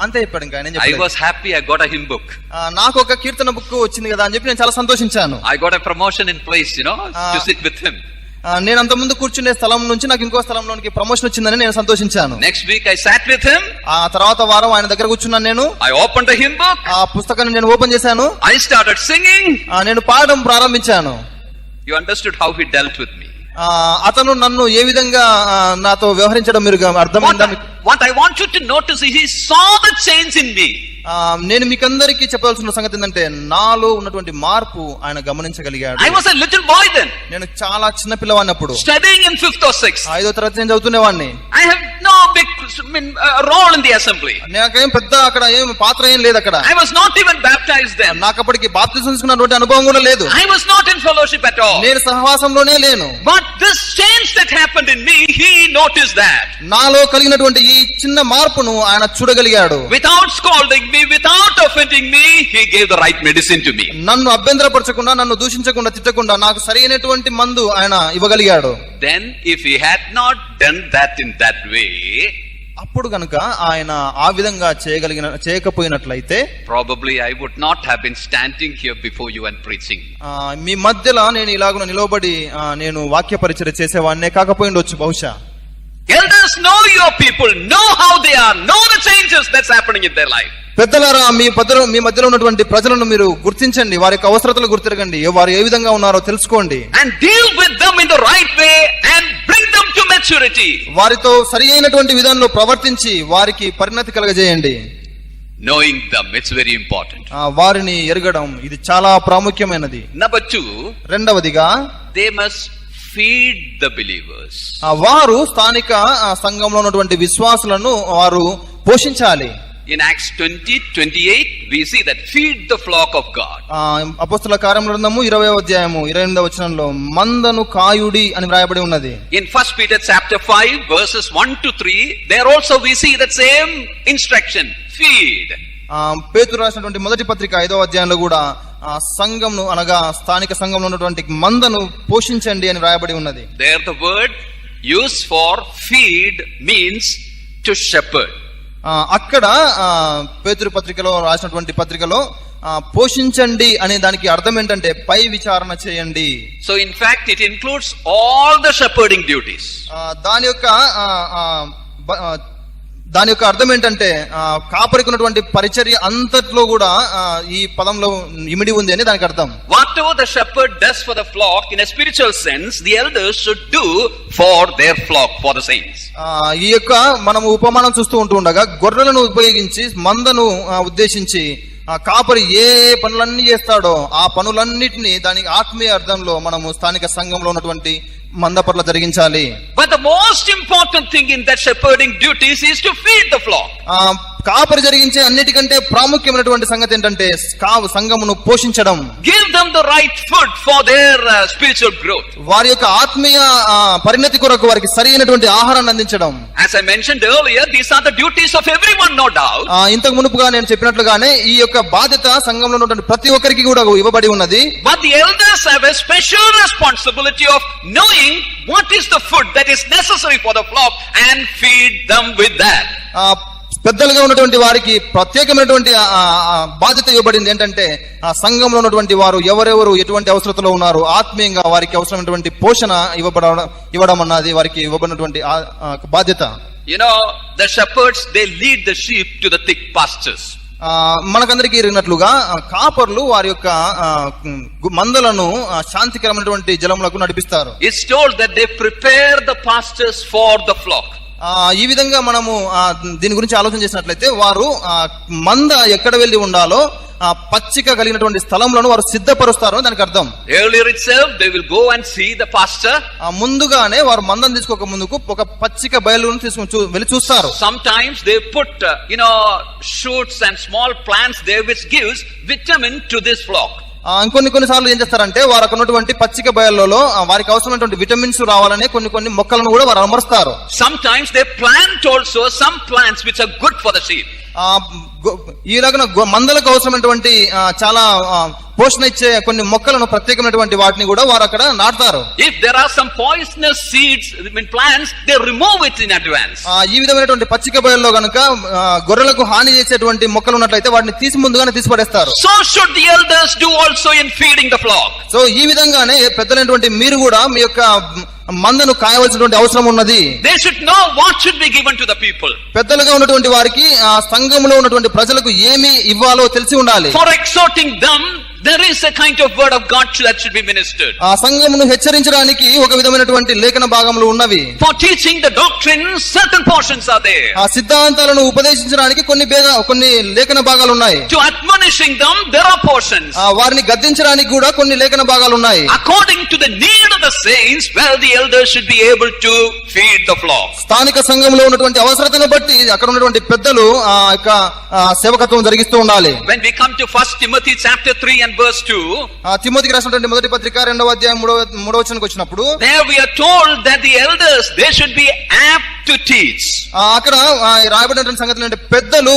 B: అంతే చెప్పాడు. ఇంకా ఆయన
A: I was happy I got a hymn book.
B: నాకు ఒక కీర్తన బుక్ వచ్చింది కదా అని చెప్పి నేను చాలా సంతోషించాను.
A: I got a promotion in place, to sit with him.
B: నేను అంత ముందు కూర్చునే స్థలం నుంచి నాకు ఇంకో స్థలంలోనికి ప్రమోషన్ వచ్చిందని నేను సంతోషించాను.
A: Next week I sat with him.
B: తర్వాత వారం ఆయన దగ్గర కూర్చున్నాను. నేను
A: I opened the hymn book.
B: ఆ పుస్తకాన్ని నేను ఓపెన్ చేశాను.
A: I started singing.
B: నేను పాడడం ప్రారంభించాను.
A: You understood how he dealt with me.
B: అతను నన్ను ఏ విధంగా నాతో వ్యవహరించడం మీరు అర్థమైందా?
A: What I want you to notice is he saw the change in me.
B: నేను మీకందరికీ చెప్పాల్సిన సంగతి ఏంటంటే నాలో ఉన్నటువంటి మార్పు ఆయన గమనించగలిగాడు.
A: I was a little boy then.
B: నేను చాలా చిన్న పిల్లవాడినప్పుడు,
A: studying in 5th or 6th.
B: 5వ తరగతి నేను చదువుతునేవాడిని.
A: I have no big role in the assembly.
B: నాకేం పెద్ద అక్కడ ఏం పాత్ర ఏం లేదు అక్కడ.
A: I was not even baptized then.
B: నాకు అప్పటికి బాప్తిజం తీసుకున్నటువంటి అనుభవం కూడా లేదు.
A: I was not in fellowship at all.
B: నేను సహవాసంలోనే లేను.
A: But this change that happened in me, he noticed that.
B: నాలో కలిగినటువంటి ఈ చిన్న మార్పును ఆయన చూడగలిగాడు.
A: Without scolding me, without offending me, he gave the right medicine to me.
B: నన్ను అభ్యంతరపరచకుండా, నన్ను దూషించకుండా, తిట్టకుండా నాకు సరైనటువంటి మందు ఆయన ఇవ్వగలిగాడు.
A: Then if he had not done that in that way,
B: అప్పుడు గనుక ఆయన ఆ విధంగా చేయకపోయినట్లయితే
A: probably I would not have been standing here before you and preaching.
B: మీ మధ్యలో నేను ఇలాగున నిలబడి నేను వాక్య పరిచర్య చేసేవాడినే కాకపోయిండొచ్చు బహుశా.
A: Elders, know your people, know how they are, know the changes that's happening in their life.
B: పెద్దలారా, మీ మధ్యలో ఉన్నటువంటి ప్రజలను మీరు గుర్తించండి, వారి యొక్క అవసరతలు గుర్తిరగండి, వారు ఏ విధంగా ఉన్నారో తెలుసుకోండి.
A: And deal with them in the right way and bring them to maturity.
B: వారితో సరి అయినటువంటి విధానంలో ప్రవర్తించి వారికి పరిణతి కలగజేయండి.
A: Knowing them, it's very important.
B: వారిని ఎరగడం ఇది చాలా ప్రాముఖ్యమైనది.
A: Number 2,
B: రెండవదిగా
A: they must feed the believers.
B: వారు స్థానిక సంఘంలో ఉన్నటువంటి విశ్వాసులను వారు పోషించాలి.
A: In Acts 20:28 we see that feed the flock of God.
B: అపోస్తలుల కార్యముల గ్రంథము 20వ అధ్యాయము 28వ వచనంలో మందను కాయుడి అని వ్రాయబడి ఉన్నది.
A: In 1 Peter chapter 5 verses 1 to 3 there also we see that same instruction, feed.
B: పేతురు రాసినటువంటి మొదటి పత్రిక 5వ అధ్యాయంలో కూడా సంఘంను అనగా స్థానిక సంఘంలో ఉన్నటువంటి మందను పోషించండి అని వ్రాయబడి ఉన్నది.
A: There the word used for feed means to shepherd.
B: అక్కడ పేతురు పత్రికలో రాసినటువంటి పత్రికలో పోషించండి అనే దానికి అర్థం ఏంటంటే పై విచారణ చేయండి.
A: So in fact it includes all the shepherding duties.
B: దాని యొక్క అర్థం ఏంటంటే కాపరికి ఉన్నటువంటి పరిచర్య అంతట్లో కూడా ఈ పదంలో ఇమిడి ఉంది అని దానికి అర్థం.
A: Whatever the shepherd does for the flock in a spiritual sense, the elders should do for their flock, for the saints.
B: ఈ యొక్క మనం ఉపమానం చూస్తూ ఉండగా గొర్రెలను ఉపయోగించి మందను ఉద్దేశించి కాపరి ఏ పనులన్నీ చేస్తాడో ఆ పనులన్నిటినీ దానికి ఆత్మీయ అర్థంలో మనము స్థానిక సంఘంలో ఉన్నటువంటి మంద పట్ల జరిగించాలి.
A: But the most important thing in that shepherding duties is to feed the flock.
B: కాపరి జరిగించే అన్నిటికంటే ప్రాముఖ్యమైనటువంటి సంగతి ఏంటంటే సంఘమును పోషించడం.
A: Give them the right food for their spiritual growth.
B: వారి యొక్క ఆత్మీయ పరిణతి కొరకు వారికి సరైనటువంటి ఆహారాన్ని అందించడం.
A: As I mentioned earlier, these are the duties of everyone, no doubt.
B: ఇంతకు మునుపుగా నేను చెప్పినట్లుగానే ఈ యొక్క బాధ్యత సంఘంలో ఉన్నటువంటి ప్రతి ఒక్కరికి కూడా ఇవ్వబడి ఉన్నది.
A: But the elders have a special responsibility of knowing what is the food that is necessary for the flock and feed them with that.
B: పెద్దలుగా ఉన్నటువంటి వారికి ప్రత్యేకమైనటువంటి బాధ్యత ఇవ్వబడింది. ఏంటంటే ఆ సంఘంలో ఉన్నటువంటి వారు ఎవరెవరు ఎటువంటి అవసరతలో ఉన్నారు, ఆత్మీయంగా వారికి అవసరమైనటువంటి పోషణ ఇవ్వడం అన్నది వారికి ఇవ్వబడినటువంటి బాధ్యత.
A: The shepherds, they lead the sheep to the thick pastures.
B: మనకందరికీ ఎరిగినట్లుగా కాపర్లు వారి యొక్క మందలను శాంతికరమైనటువంటి జలములకు నడిపిస్తారు.
A: It's told that they prepare the pastures for the flock.
B: ఈ విధంగా మనము దీని గురించి ఆలోచన చేసినట్లయితే వారు మంద ఎక్కడ వెళ్లి ఉండాలో పచ్చిక కలిగినటువంటి స్థలంలో వారు సిద్ధపరుస్తారు అని దానికి అర్థం.
A: Earlier itself they will go and see the pasture.
B: ముందుగానే వారు మందను తీసుకోక ముందుకు ఒక పచ్చిక బయలును తీసుకొని వెళ్ళి చూస్తారు.
A: Sometimes they put shoots and small plants there which gives vitamin to this flock.
B: కొన్నిసార్లు ఏం చేస్తారంటే వారు అక్కడ ఉన్నటువంటి పచ్చిక బయళ్ళలో వారికి అవసరమైనటువంటి విటమిన్స్ రావాలనే కొన్ని మొక్కలను కూడా వారు అమరుస్తారు.
A: Sometimes they plant also some plants which are good for the sheep.
B: ఈ రకమైన మందలకు అవసరమైనటువంటి చాలా పోషణ ఇచ్చే కొన్ని మొక్కలను ప్రత్యేకమైనటువంటి వాటిని కూడా వారు అక్కడ నాటుతారు.
A: If there are some poisonous seeds in plants, they remove it in advance.
B: ఈ విధమైనటువంటి పచ్చిక బయల్లో గనుక గొర్రెలకు హాని చేసేటువంటి మొక్కలు ఉన్నట్లయితే వాటిని ముందుగానే తీసిపడేస్తారు.
A: So should the elders do also in feeding the flock.
B: So ఈ విధంగానే పెద్దలైనటువంటి మీరు కూడా మీ యొక్క మందను కాయవలసినటువంటి అవసరం ఉన్నది.
A: They should know what should be given to the people.
B: పెద్దలుగా ఉన్నటువంటి వారికి సంఘంలో ఉన్నటువంటి ప్రజలకు ఏమి ఇవ్వాలో తెలిసి ఉండాలి.
A: For exhorting them, there is a kind of word of God that should be ministered.
B: ఆ సంఘమును హెచ్చరించడానికి ఒక విధమైనటువంటి లేఖన భాగములు ఉన్నవి.
A: For teaching the doctrine, certain portions are there.
B: ఆ సిద్ధాంతాలను ఉపదేశించడానికి కొన్ని లేఖన భాగాలు ఉన్నాయి.
A: To admonishing them, there are portions.
B: వారిని గద్దించడానికి కూడా కొన్ని లేఖన భాగాలు ఉన్నాయి.
A: According to the need of the saints, where the elders should be able to feed the flock.
B: స్థానిక సంఘంలో ఉన్నటువంటి అవసరతను బట్టి అక్కడ ఉన్నటువంటి పెద్దలు సేవకత్వం జరిగిస్తూ ఉండాలి.
A: When we come to 1 Timothy chapter 3 and verse 2,
B: తిమోతికి రాసినటువంటి మొదటి పత్రిక 2వ అధ్యాయం 3వ వచనానికి వచ్చినప్పుడు,
A: there we are told that the elders, they should be apt to teach.
B: అక్కడ రాయబడినటువంటి సంగతులు అంటే పెద్దలు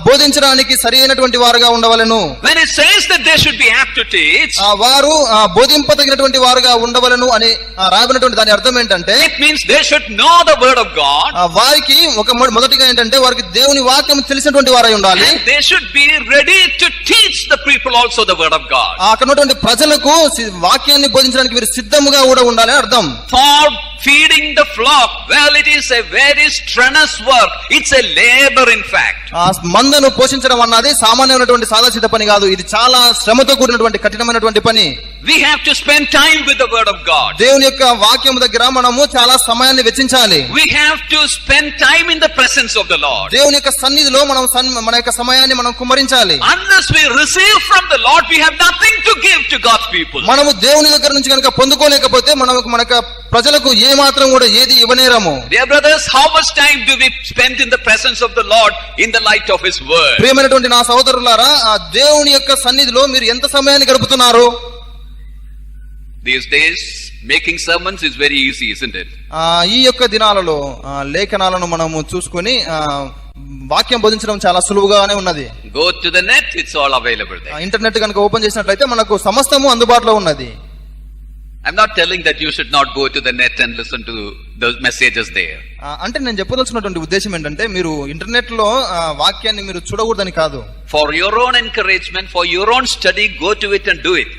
B: బోధించడానికి సరైనటువంటి వారుగా ఉండవలెను.
A: When it says that they should be apt to teach,
B: వారు బోధింపదగినటువంటి వారుగా ఉండవలెను అని రాయబడినటువంటి దాని అర్థం ఏంటంటే,
A: it means they should know the word of God.
B: వారికి మొదటిగా ఏంటంటే వారికి దేవుని వాక్యం తెలిసినటువంటి వారై ఉండాలి.
A: And they should be ready to teach the people also the word of God.
B: అక్కడ ఉన్నటువంటి ప్రజలకు వాక్యాన్ని బోధించడానికి వీరు సిద్ధముగా కూడా ఉండాలి అర్థం.
A: For feeding the flock, well, it is a very strenuous work. It's a labor in fact.
B: మందను పోషించడం అన్నది సామాన్యమైనటువంటి సాదాసీద పని కాదు. ఇది చాలా శ్రమతో కూడినటువంటి కఠినమైనటువంటి పని.
A: We have to spend time with the word of God.
B: దేవుని యొక్క వాక్యం దగ్గర మనము చాలా సమయాన్ని వెచ్చించాలి.
A: We have to spend time in the presence of the Lord.
B: దేవుని యొక్క సన్నిధిలో మనం మన యొక్క సమయాన్ని మనం కుమ్మరించాలి.
A: Unless we receive from the Lord, we have nothing to give to God's people.
B: మనము దేవుని దగ్గర నుంచి కనుక పొందుకోలేకపోతే మన ప్రజలకు ఏ మాత్రం కూడా ఏది ఇవ్వనేరము.
A: Dear brothers, how much time do we spend in the presence of the Lord in the light of His word?
B: ప్రియమైనటువంటి నా సహోదరులారా, దేవుని యొక్క సన్నిధిలో మీరు ఎంత సమయాన్ని గడుపుతున్నారు?
A: These days, making sermons is very easy, isn't it?
B: ఈ యొక్క దినాలలో లేఖనాలను మనము చూసుకొని వాక్యం బోధించడం చాలా సులువుగానే ఉన్నది.
A: Go to the net, it's all available there.
B: Internet కనుక ఓపెన్ చేసినట్లయితే మనకు సమస్తము అందుబాటులో ఉన్నది.
A: I'm not telling that you should not go to the net and listen to those messages there.
B: అంటే నేను చెప్పదలుచుకున్నటువంటి ఉద్దేశం ఏంటంటే మీరు ఇంటర్నెట్ లో వాక్యాన్ని మీరు చూడకూడదని కాదు.
A: For your own encouragement, for your own study, go to it and do it.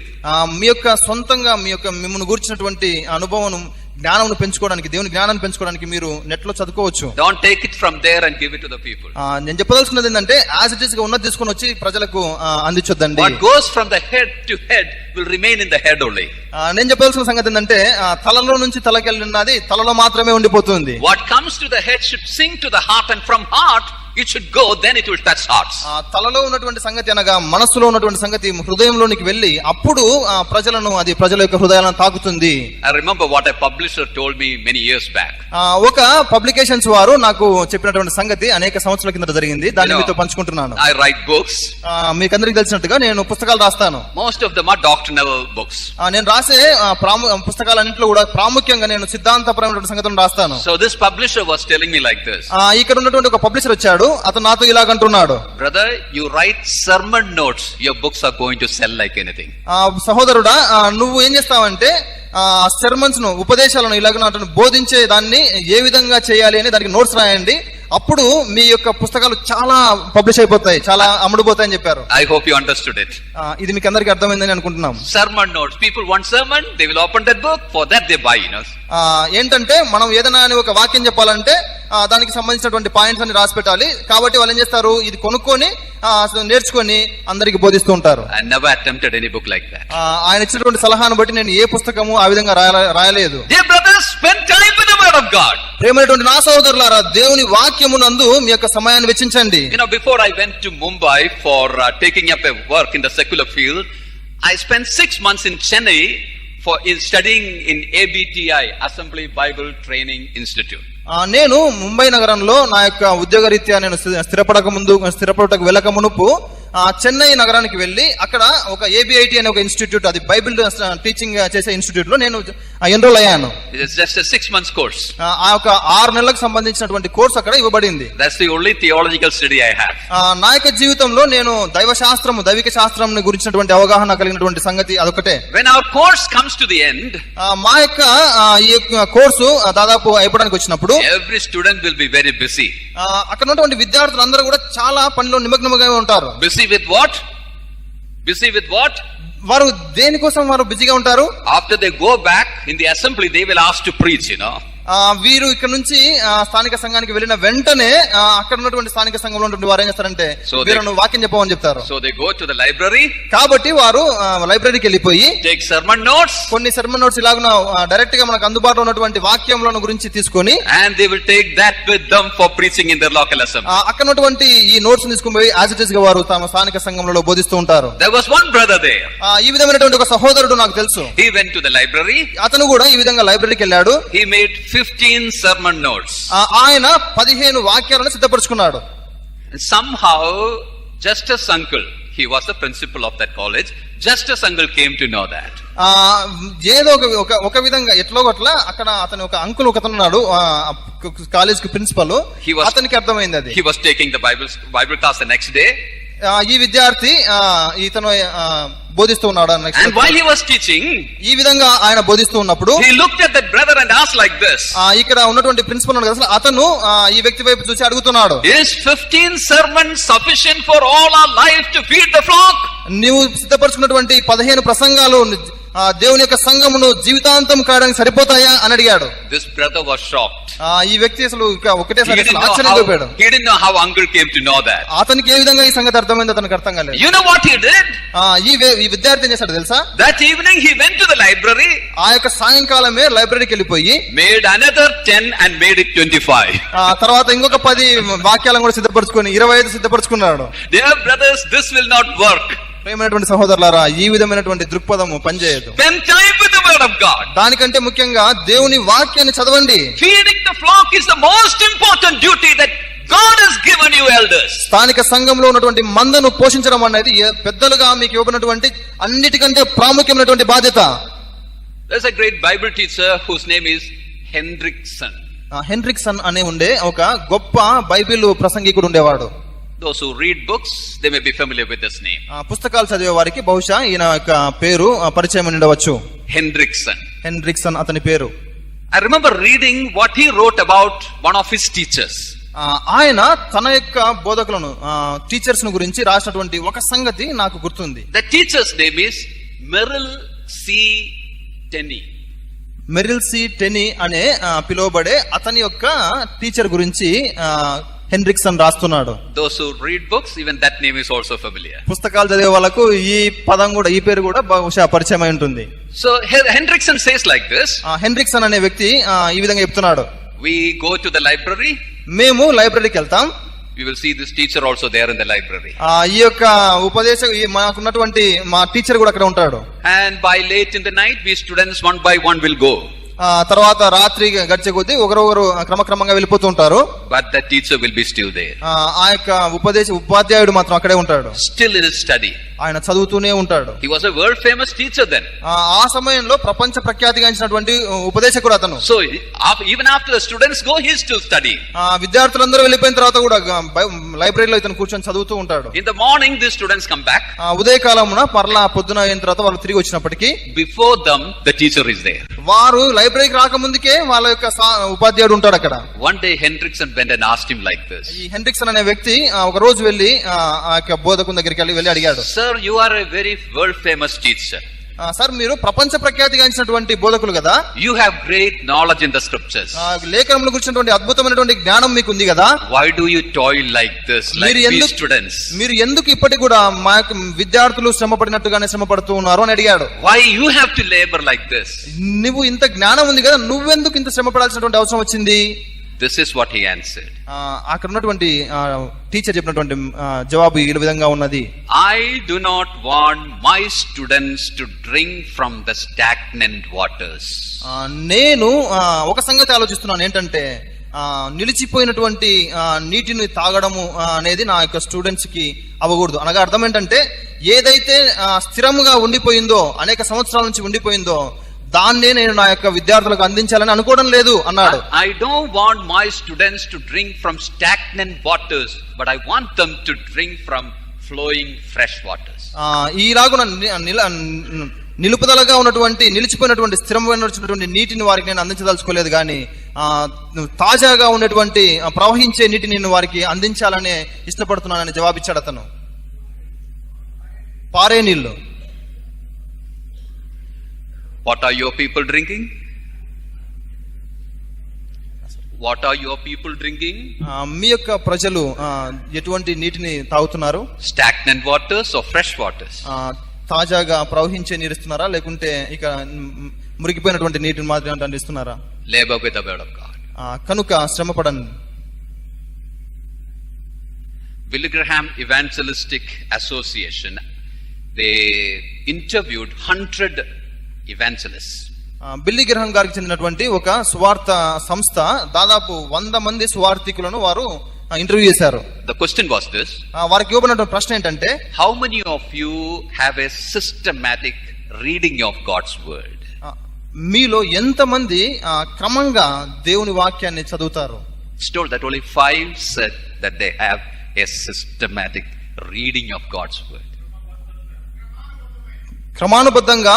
B: మీ యొక్క సొంతంగా మిమ్మల్ని గురించినటువంటి అనుభవం జ్ఞానం పెంచుకోవడానికి, దేవుని జ్ఞానాన్ని పెంచుకోవడానికి మీరు నెట్ లో చదువుకోవచ్చు.
A: Don't take it from there and give it to the people.
B: నేను చెప్పదలుచుకున్నది ఏంటంటే యాజ్ ఇట్ ఈస్ గా ఉన్నది తీసుకొని వచ్చి ప్రజలకు అందించొద్దండి.
A: What goes from the head to head will remain in the head only.
B: నేను చెప్పదలుచుకున్న సంగతి ఏంటంటే తలలో నుంచి తలకెళ్ళినది తలలో మాత్రమే ఉండిపోతుంది.
A: What comes to the head should sink to the heart, and from heart it should go, then it will touch hearts.
B: తలలో ఉన్నటువంటి సంగతి అనగా మనస్సులో ఉన్నటువంటి సంగతి హృదయంలోనికి వెళ్ళి అప్పుడు ప్రజల యొక్క హృదయాలను తాకుతుంది.
A: I remember what a publisher told me many years back.
B: ఒక పబ్లికేషన్స్ వారు నాకు చెప్పినటువంటి సంగతి అనేక సంవత్సరాల కింద జరిగింది. దాన్ని మీతో పంచుకుంటున్నాను.
A: I write books.
B: మీకు అందరికి తెలిసినట్టుగా నేను పుస్తకాలు రాస్తాను.
A: Most of them are doctrinal books.
B: నేను రాసే పుస్తకాలన్నింటిలో కూడా ప్రాముఖ్యంగా నేను సిద్ధాంతపరమైన సంగతులను రాస్తాను.
A: So this publisher was telling me like this.
B: ఇక్కడ ఉన్నటువంటి ఒక పబ్లిషర్ వచ్చాడు, అతను నాతో ఇలాగంటున్నాడు,
A: brother, you write sermon notes, your books are going to sell like anything.
B: సహోదరుడా, నువ్వు ఏం చేస్తావంటే సెర్మన్స్ ను, ఉపదేశాలను ఇలాగ బోధించే దాన్ని ఏ విధంగా చేయాలి అని దానికి నోట్స్ రాయండి, అప్పుడు మీ యొక్క పుస్తకాలు చాలా పబ్లిష్ అయిపోతాయి, చాలా అమ్ముడుపోతాయి అని చెప్పారు.
A: I hope you understood it.
B: ఇది మీకు అందరికి అర్థమైందని అనుకుంటున్నాం.
A: Sermon notes, people want sermon, they will open that book, for that they buy,
B: ఏంటంటే మనం ఏదైనా అని ఒక వాక్యం చెప్పాలంటే దానికి సంబంధించినటువంటి పాయింట్స్ అన్ని రాసి పెట్టాలి. కాబట్టి వాళ్ళు ఏం చేస్తారు, ఇది కొనుక్కొని నేర్చుకొని అందరికి బోధిస్తూ ఉంటారు.
A: I never attempted any book like that.
B: ఆయన ఇచ్చినటువంటి సలహాను బట్టి నేను ఏ పుస్తకము ఆ విధంగా రాయలేదు.
A: Dear brothers, spend time with the word word of God.
B: ప్రేమైనటువంటి నా సహోదరులారా, దేవుని వాక్యమునందు మీ యొక్క సమయాన్ని వెచ్చించండి.
A: You know, before I went to Mumbai for taking up a work in the secular field, I spent 6 months in Chennai in studying in ABTI, Assembly Bible Training Institute.
B: నేను ముంబై నగరంలో నా యొక్క ఉద్యోగరీత్యా నేను స్థిరపడటకు వెళ్ళక మునుపు చెన్నై నగరానికి వెళ్ళి అక్కడ ఒక ABIT అనే ఒక ఇన్స్టిట్యూట్, అది బైబిల్ టీచింగ్ చేసే ఇన్స్టిట్యూట్ లో నేను ఎన్రోల్ అయ్యాను.
A: It's just a 6 months course.
B: ఆ ఒక 6 నెలలకు సంబంధించినటువంటి కోర్స్ అక్కడ ఇవ్వబడింది.
A: That's the only theological study I have.
B: నా యొక్క జీవితంలో నేను దైవిక శాస్త్రం గురించినటువంటి అవగాహన కలిగినటువంటి సంగతి అదొకటే.
A: When our course comes to the end,
B: మా యొక్క ఈ యొక్క కోర్సు దాదాపు అయిపోవడానికి వచ్చినప్పుడు
A: every student will be very busy.
B: అక్కడ ఉన్నటువంటి విద్యార్థులందరూ కూడా చాలా పనిలో నిమగ్నముగా ఉంటారు.
A: Busy with what? Busy with what?
B: వారు దేనికోసం వారు బిజీగా ఉంటారు?
A: After they go back in the assembly, they will ask to preach, you know.
B: వీరు ఇక్కడ నుంచి స్థానిక సంఘానికి వెళ్ళిన వెంటనే అక్కడ ఉన్నటువంటి స్థానిక సంఘంలో ఉన్నటువంటి వారు ఏం చేస్తారంటే వీరు వాక్యం చెప్పమని చెప్తారు.
A: So they go to the library.
B: కాబట్టి వారు లైబ్రరీకి వెళ్ళిపోయి
A: take sermon notes.
B: కొన్ని sermon notes ఇలాగున డైరెక్ట్ గా మనకు అందుబాటులో ఉన్నటువంటి వాక్యములను గురించి తీసుకొని,
A: and they will take that with them for preaching in their local assembly.
B: అక్కడ ఉన్నటువంటి ఈ నోట్స్ తీసుకొని పోయి యాజ్ ఇట్ ఇస్ గా వారు తమ స్థానిక సంఘంలో బోధిస్తూ ఉంటారు.
A: There was one brother there.
B: ఈ విధమైనటువంటి ఒక సహోదరుడు నాకు తెలుసు.
A: He went to the library.
B: అతను కూడా ఈ విధంగా లైబ్రరీకి వెళ్ళాడు.
A: He made 15 sermon notes.
B: ఆయన 15 వాక్యాలను సిద్ధపరచుకున్నాడు.
A: Somehow Justus uncle, he was the principal of that college, Justus uncle came to know that.
B: ఏదో ఒక విధంగా ఎట్లో అట్లా అక్కడ అతను ఒక అంకుల్ ఒకతను ఉన్నాడు కాలేజ్ కి ప్రిన్సిపల్, అతనికి అర్థమైంది అది.
A: He was taking the Bible class the next day.
B: ఈ విద్యార్థి ఇతను బోధిస్తూ ఉన్నాడు.
A: And while he was teaching,
B: ఈ విధంగా ఆయన బోధిస్తూ ఉన్నప్పుడు
A: he looked at that brother and asked like this.
B: ఇక్కడ ఉన్నటువంటి ప్రిన్సిపల్ ఉన్నాడు కదా, అతను ఈ వ్యక్తి వైపు చూసి అడుగుతున్నాడు,
A: is 15 sermons sufficient for all our life to feed the flock?
B: నీవు సిద్ధపరచుకున్నటువంటి 15 ప్రసంగాలు దేవుని యొక్క సంఘమును జీవితాంతం కాయడానికి సరిపోతాయా అని అడిగాడు.
A: This brother was shocked.
B: ఈ వ్యక్తి అసలు ఒకటేసారి ఆశ్చర్యపోయాడు.
A: He didn't know how uncle came to know that.
B: అతనికి ఏ విధంగా ఈ సంగతి అర్థమైందో అతనికి అర్థం కాలేదు.
A: You know what he did?
B: ఈ విద్యార్థి ఏం చేశాడు తెలుసా?
A: That evening he went to the library.
B: ఆ యొక్క సాయంకాలమే లైబ్రరీకి వెళ్ళిపోయి
A: made another 10 and made it 25.
B: తర్వాత ఇంకొక 10 వాక్యాలను కూడా సిద్ధపరచుకొని 25 సిద్ధపరచుకున్నాడు.
A: Dear brothers, this will not work.
B: ప్రియమైనటువంటి సహోదరులారా, ఈ విధమైనటువంటి దృక్పథము పనిచేయదు.
A: Spend time with the word of God.
B: దానికంటే ముఖ్యంగా దేవుని వాక్యాన్ని చదవండి.
A: Feeding the flock is the most important duty that God has given you elders.
B: స్థానిక సంఘంలో ఉన్నటువంటి మందను పోషించడం అనేది పెద్దలుగా మీకు ఇవ్వబడినటువంటి అన్నిటికంటే ప్రాముఖ్యమైనటువంటి బాధ్యత.
A: There's a great Bible teacher whose name is Hendrickson.
B: హెన్రిక్సన్ అనే ఉండే ఒక గొప్ప బైబిల్ ప్రసంగికుడు ఉండేవాడు.
A: Those who read books, they may be familiar with this name.
B: పుస్తకాలు చదివే వారికి బహుశా ఈయన యొక్క పేరు పరిచయం ఉండవచ్చు. హెన్రిక్సన్ అతని పేరు.
A: I remember reading what he wrote about one of his teachers.
B: ఆయన తన యొక్క బోధకులను టీచర్స్ ను గురించి రాసినటువంటి ఒక సంగతి నాకు గుర్తుంది.
A: The teacher's name is Merrill C. Tenney.
B: Merrill C Tenney అనే పిలువబడే అతని యొక్క టీచర్ గురించి హెన్రిక్సన్ రాస్తున్నాడు.
A: Those who read books, even that name is also familiar.
B: పుస్తకాలు చదివే వాళ్ళకు ఈ పదం కూడా, ఈ పేరు కూడా బహుశా పరిచయం అయి ఉంటుంది.
A: So Hendrickson says like this.
B: హెన్రిక్సన్ అనే వ్యక్తి ఈ విధంగా చెప్తున్నాడు.
A: We go to the library.
B: మేము లైబ్రరీకి వెళ్తాం.
A: We will see this teacher also there in the library.
B: ఈ యొక్క మాకున్నటువంటి మా టీచర్ కూడా అక్కడ ఉంటాడు.
A: And by late in the night, we students one by one will go.
B: తర్వాత రాత్రి గడిచే కొద్దీ ఒకరొకరు క్రమక్రమంగా వెళ్ళిపోతూ ఉంటారు.
A: But the teacher will be still there.
B: ఆ యొక్క ఉపాధ్యాయుడు మాత్రం అక్కడే ఉంటాడు.
A: Still in his study.
B: ఆయన చదువుతూనే ఉంటాడు.
A: He was a world famous teacher then.
B: ఆ సమయంలో ప్రపంచ ప్రఖ్యాతిగాంచినటువంటి ఉపదేశకుడు అతను.
A: So even after the students go, he is still studying.
B: విద్యార్థులందరూ వెళ్ళిపోయిన తర్వాత కూడా లైబ్రరీలో ఇతను కూర్చొని చదువుతూ ఉంటాడు.
A: In the morning, the students come back.
B: ఉదయకాలమున పర్లా పొద్దున అయిన తర్వాత వాళ్ళు తిరిగి వచ్చినప్పటికీ
A: before them the teacher is there.
B: వారు లైబ్రరీకి రాకముందుకే వాళ్ళ యొక్క ఉపాధ్యాయుడు ఉంటాడు అక్కడ.
A: One day Hendrickson went and asked him like this.
B: ఈ హెన్రిక్సన్ అనే వ్యక్తి ఒక రోజు వెళ్ళి ఆ యొక్క బోధకుని దగ్గరికి వెళ్ళి అడిగాడు,
A: Sir, you are a very world famous teacher.
B: Sir మీరు ప్రపంచ ప్రఖ్యాతిగాంచినటువంటి బోధకులు కదా,
A: You have great knowledge in the scriptures.
B: లేఖనముల గురించినటువంటి అద్భుతమైనటువంటి జ్ఞానం మీకు ఉంది కదా,
A: Why do you toil like this, like these students?
B: మీరు ఎందుకు ఇప్పటికి కూడా మా యొక్క విద్యార్థులు శ్రమ పడినట్టుగానే శ్రమ పడుతూ ఉన్నారు అని అడిగాడు.
A: Why you have to labor like this?
B: నువ్వు ఇంత జ్ఞానం ఉంది కదా, నువ్వెందుకు ఇంత శ్రమ పడాల్సినటువంటి అవసరం వచ్చింది?
A: This is what he answered.
B: అక్కడ ఉన్నటువంటి టీచర్ చెప్పినటువంటి జవాబు ఈ విధంగా ఉన్నది.
A: I do not want my students to drink from the stagnant waters.
B: నేను ఒక సంగతి ఆలోచిస్తున్నాను, ఏంటంటే నిలిచిపోయినటువంటి నీటిని తాగడము అనేది నా యొక్క స్టూడెంట్స్ కి అవ్వకూడదు. అనగా అర్థం ఏంటంటే ఏదైతే స్థిరముగా ఉండిపోయిందో, అనేక సంవత్సరాల నుంచి ఉండిపోయిందో దాన్నే నేను నా యొక్క విద్యార్థులకు అందించాలని అనుకోవడం లేదు అన్నాడు.
A: I don't want my students to drink from stagnant waters, but I want them to drink from flowing fresh waters.
B: ఈలాగున నిలుపుదలగా ఉన్నటువంటి నిలిచిపోయినటువంటి స్థిరమైనటువంటి నీటిని వారికి నేను అందించదలుచుకోలేదు, కానీ తాజాగా ఉన్నటువంటి ప్రవహించే నీటిని నేను వారికి అందించాలని ఇష్టపడుతున్నానని జవాబిచ్చాడు అతను. పారే నీళ్లు.
A: What are your people drinking? What are your people drinking?
B: మీ యొక్క ప్రజలు ఎటువంటి నీటిని తాగుతున్నారు?
A: Stagnant waters or fresh waters?
B: తాజాగా ప్రవహించే నీరు ఇస్తున్నారా, లేకుంటే ఇక మురిగిపోయినటువంటి నీటిని మాత్రమే అందిస్తున్నారా?
A: Labor with the word of God.
B: కనుక శ్రమపడండి.
A: Billy Graham Evangelistic Association, they interviewed 100 evangelists.
B: Billy Graham గారికి చెందినటువంటి ఒక సువార్త సంస్థ దాదాపు 100 మంది సువార్థికులను వారు ఇంటర్వ్యూ చేశారు.
A: The question was this:
B: వారికి ఇవ్వబడినటువంటి ప్రశ్న ఏంటంటే, how
A: many of you have a systematic reading of God's word?
B: మీలో ఎంతమంది క్రమంగా దేవుని వాక్యాన్ని చదువుతారు?
A: It's told that only 5 said that they have a systematic reading of God's word.
B: క్రమానుబద్ధంగా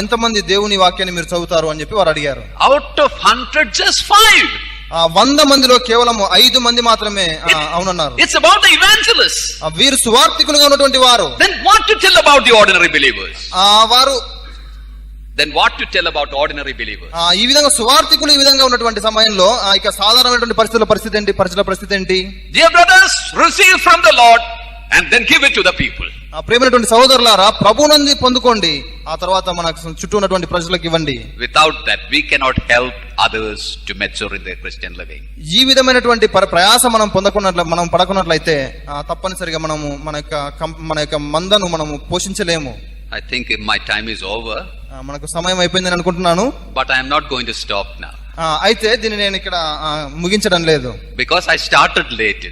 B: ఎంతమంది దేవుని వాక్యాన్ని మీరు చదువుతారు అని చెప్పి వారు అడిగారు.
A: Out of 100, just 5.
B: 100 మందిలో కేవలం 5 మంది మాత్రమే అవునన్నారు.
A: It's about the evangelists.
B: వీరు సువార్థికులుగా ఉన్నటువంటి వారు.
A: Then what to tell about the ordinary believers?
B: వారు
A: Then what to tell about ordinary believers?
B: ఈ విధంగా సువార్థికులు ఈ విధంగా ఉన్నటువంటి సమయంలో ఇక సాధారణమైనటువంటి పరిస్థితి ఏంటి? ప్రజల పరిస్థితి ఏంటి?
A: Dear brothers, receive from the Lord and then give it to the people.
B: ప్రేమైనటువంటి సహోదరులారా, ప్రభువునందు పొందుకోండి, ఆ తర్వాత మన చుట్టూ ఉన్నటువంటి ప్రజలకు ఇవ్వండి.
A: Without that we cannot help others to mature in their Christian living.
B: ఈ విధమైనటువంటి ప్రయాస మనం పడకున్నట్లయితే తప్పనిసరిగా మనము మన యొక్క మందను మనము పోషించలేము.
A: I think my time is over.
B: మనకు సమయం అయిపోయిందని అనుకుంటున్నాను.
A: But I am not going to stop now.
B: అయితే దీన్ని నేను ఇక్కడ ముగించడం లేదు.
A: Because I started late,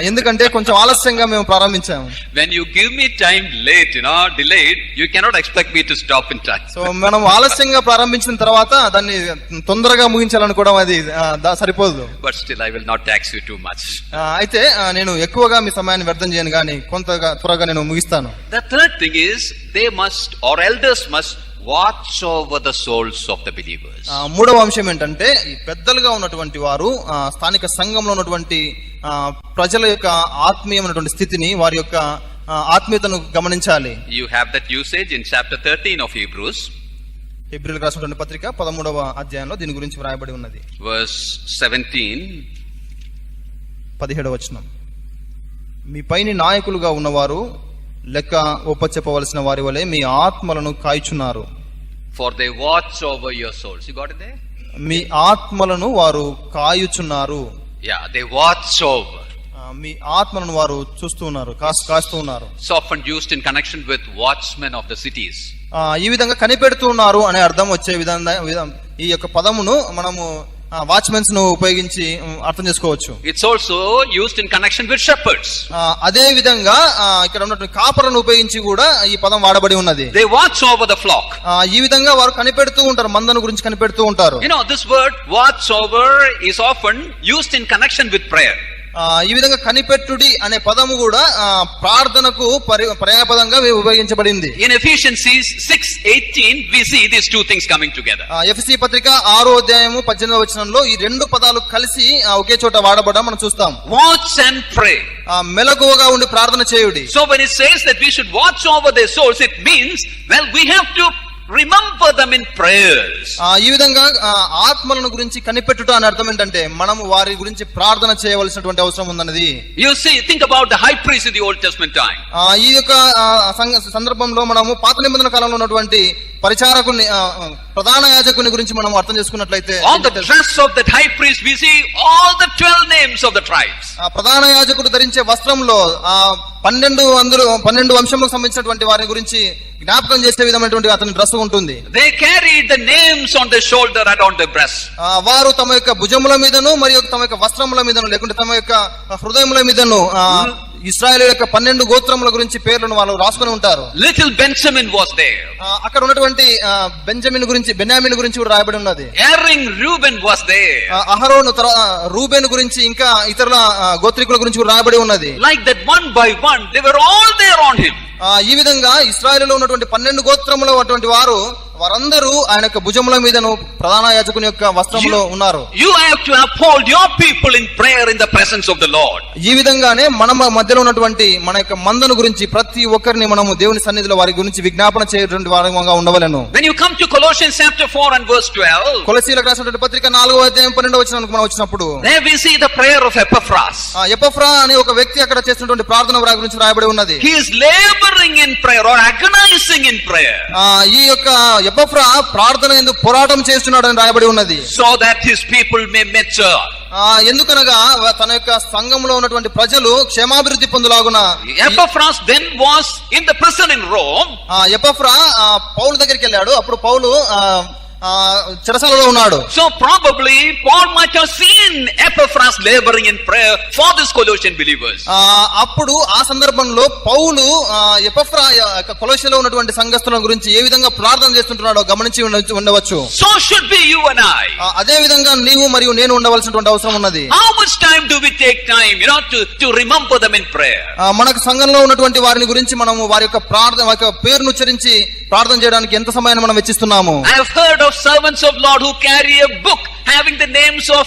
B: ఎందుకంటే కొంచెం ఆలస్యంగా మేము ప్రారంభించాము.
A: When you give me time late, delayed, you cannot expect me to stop in time.
B: So మనం ఆలస్యంగా ప్రారంభించిన తర్వాత దాన్ని తొందరగా ముగించాలనుకోవడం అది సరిపోదు.
A: But still I will not tax you too much.
B: అయితే నేను ఎక్కువగా మీ సమయాన్ని వ్యర్థం చేయను, కానీ త్వరగా నేను ముగిస్తాను.
A: The third thing is they must, or elders must, watch over the souls of the believers.
B: మూడవ అంశం ఏంటంటే, ఈ పెద్దలుగా ఉన్నటువంటి వారు స్థానిక సంఘంలో ఉన్నటువంటి ప్రజల యొక్క ఆత్మీయమైనటువంటి స్థితిని, వారి యొక్క ఆత్మీయతను గమనించాలి.
A: You have that usage in chapter 13 of Hebrews.
B: హెబ్రీయులకు రాసినటువంటి పత్రిక 13వ అధ్యాయంలో దీని గురించి వ్రాయబడి ఉన్నది.
A: Verse 17.
B: 17వ వచనం. మీ పైని నాయకులుగా ఉన్నవారు లెక్క ఒప్పచెప్పవలసిన వారి వలె మీ ఆత్మలను కాయుచున్నారు.
A: For they watch over your souls. You got it there?
B: మీ ఆత్మలను వారు కాయుచున్నారు.
A: Yeah, they watch over.
B: మీ ఆత్మలను వారు చూస్తూ ఉన్నారు, కాస్తూ ఉన్నారు.
A: It's often used in connection with watchmen of the cities.
B: ఈ విధంగా కనిపెడుతూ ఉన్నారు అనే అర్థం వచ్చే విధంగా ఈ యొక్క పదమును మనము వాచ్మెన్స్ ను ఉపయోగించి అర్థం చేసుకోవచ్చు.
A: It's also used in connection with shepherds.
B: అదే విధంగా ఇక్కడ ఉన్నటువంటి కాపరులను ఉపయోగించి కూడా ఈ పదం వాడబడి ఉన్నది.
A: They watch over the flock.
B: ఈ విధంగా వారు కనిపెడుతూ ఉంటారు, మందను గురించి కనిపెడుతూ ఉంటారు.
A: This word watch over is often used in connection with prayer.
B: ఈ విధంగా కనిపెట్టుడి అనే పదము కూడా ప్రార్థనకు పర్యాయపదంగా ఉపయోగించబడింది.
A: In Ephesians 6:18 we see these two things coming together.
B: ఎఫెసీ పత్రిక 6వ అధ్యాయము 18వ వచనంలో ఈ రెండు పదాలు కలిసి ఒకే చోట వాడబడడం మనం చూస్తాం.
A: Watch and pray.
B: మెలకువగా ఉండి ప్రార్థన చేయుడి.
A: So when it says that we should watch over their souls, it means, well, we have to remember them in prayers.
B: ఈ విధంగా ఆత్మలను గురించి కనిపెట్టుట అని అర్థం ఏంటంటే మనము వారి గురించి ప్రార్థన చేయవలసినటువంటి అవసరం ఉందన్నది.
A: You see, think about the high priest in the Old Testament time.
B: ఈ యొక్క సందర్భంలో మనము పాత నిబంధన కాలంలో ఉన్నటువంటి పరిచారకుని ప్రధాన యాజకుని గురించి మనం అర్థం చేసుకున్నట్లయితే
A: On the dress of that high priest we see all the 12 names of the tribes.
B: ప్రధాన యాజకుడు ధరించే వస్త్రంలో 12 వంశములకు సంబంధించినటువంటి వారి గురించి జ్ఞాపకం చేసే విధమైనటువంటి అతని డ్రెస్ ఉంటుంది.
A: They carried the names on their shoulder and on their breast.
B: వారు తమ యొక్క భుజముల మీదను మరియు తమ యొక్క వస్త్రముల మీదను లేకుంటే తమ యొక్క హృదయముల మీదను ఇశ్రాయేలు యొక్క 12 గోత్రముల గురించి పేర్లను వాళ్ళు రాసుకొని ఉంటారు.
A: Little Benjamin was there.
B: అక్కడ ఉన్నటువంటి బెన్యామిన్ గురించి కూడా రాయబడి ఉన్నది.
A: Erring Reuben was there.
B: అహరోను రూబేను గురించి ఇంకా ఇతరుల గోత్రికుల గురించి కూడా రాయబడి ఉన్నది.
A: Like that, one by one they were all there on him.
B: ఈ విధంగా ఇశ్రాయేలులో ఉన్నటువంటి 12 గోత్రముల అటువంటి వారందరూ ఆయన యొక్క భుజముల మీదను ప్రధాన యాజకుని యొక్క వస్త్రములో ఉన్నారు.
A: You have to uphold your people in prayer in the presence of the Lord.
B: ఈ విధంగానే మన మధ్యలో ఉన్నటువంటి మన యొక్క మందను గురించి ప్రతి ఒక్కరిని మనము దేవుని సన్నిధిలో వారి గురించి విజ్ఞాపన చేయటువంటి వారంగా ఉండవలెను.
A: When you come to Colossians chapter 4 and verse 12,
B: కొలొస్సీయులకు రాసినటువంటి పత్రిక 4వ అధ్యాయం 12వ వచనానికి మనం వచ్చినప్పుడు
A: there we see the prayer of Epaphras.
B: ఎపఫ్రా అనే ఒక వ్యక్తి అక్కడ చేస్తున్నటువంటి ప్రార్థన వారి గురించి రాయబడి ఉన్నది.
A: He is laboring in prayer or agonizing in prayer.
B: ఈ యొక్క ఎపఫ్రా ప్రార్థన ఎందుకు పోరాటం చేస్తున్నాడని రాయబడి ఉన్నది.
A: So that his people may mature.
B: ఎందుకనగా తన యొక్క సంఘంలో ఉన్నటువంటి ప్రజలు క్షేమాభివృద్ధి పొందులాగున.
A: Epaphras then was in the prison in Rome.
B: ఎపఫ్రా పౌలు దగ్గరికి వెళ్ళాడు. అప్పుడు పౌలు చెరసాలలో ఉన్నాడు.
A: So probably Paul might have seen Epaphras laboring in prayer for these Colossian believers.
B: అప్పుడు ఆ సందర్భంలో పౌలు ఎపఫ్రా కొలొస్సీలో ఉన్నటువంటి సంఘస్థుల గురించి ఏ విధంగా ప్రార్థన చేస్తుంటున్నాడో గమనించి ఉండవచ్చు.
A: So should be you and I.
B: అదే విధంగా నీవు మరియు నేను ఉండవలసినటువంటి అవసరం ఉన్నది.
A: How much time do we take time, to remember them in prayer?
B: మనకు సంఘంలో ఉన్నటువంటి వారిని గురించి మనము వారి యొక్క ప్రార్థన వారి యొక్క పేరును ఉచ్చరించి ప్రార్థన చేయడానికి ఎంత సమయాన్ని మనం వెచ్చిస్తున్నాము?
A: I have heard of servants of Lord who carry a book having the names of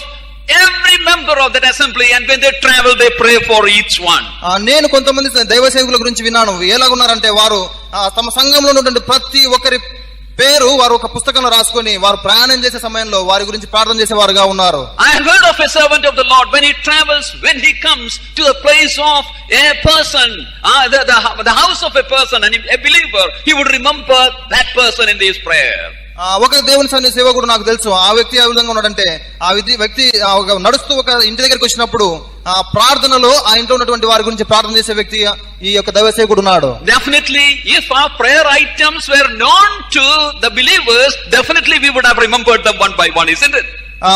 A: every member of that assembly, and when they travel they pray for each one.
B: నేను కొంతమంది దైవ సేవకుల గురించి విన్నాను. ఎలాగున్నారంటే వారు తమ సంఘంలో ఉన్నటువంటి ప్రతి ఒక్కరి పేరు వారు ఒక పుస్తకంలో రాసుకొని వారు ప్రయాణం చేసే సమయంలో వారి గురించి ప్రార్థన చేసేవారుగా ఉన్నారు.
A: I have heard of a servant of the Lord when he travels, when he comes to a place of a person, the house of a person, and a believer, he would remember that person in his prayer.
B: ఒక దేవుని సన్నిధి సేవకుడు నాకు తెలుసు. ఆ వ్యక్తి ఏ విధంగా ఉన్నాడంటే ఆ వ్యక్తి నడుస్తూ ఒక ఇంటి దగ్గరికి వచ్చినప్పుడు ఆ ప్రార్థనలో ఆ ఇంట్లో ఉన్నటువంటి వారి గురించి ప్రార్థన చేసే వ్యక్తి ఈ యొక్క దైవ సేవకుడు ఉన్నాడు.
A: Definitely if our prayer items were known to the believers, definitely we would have remembered them one by one, isn't it?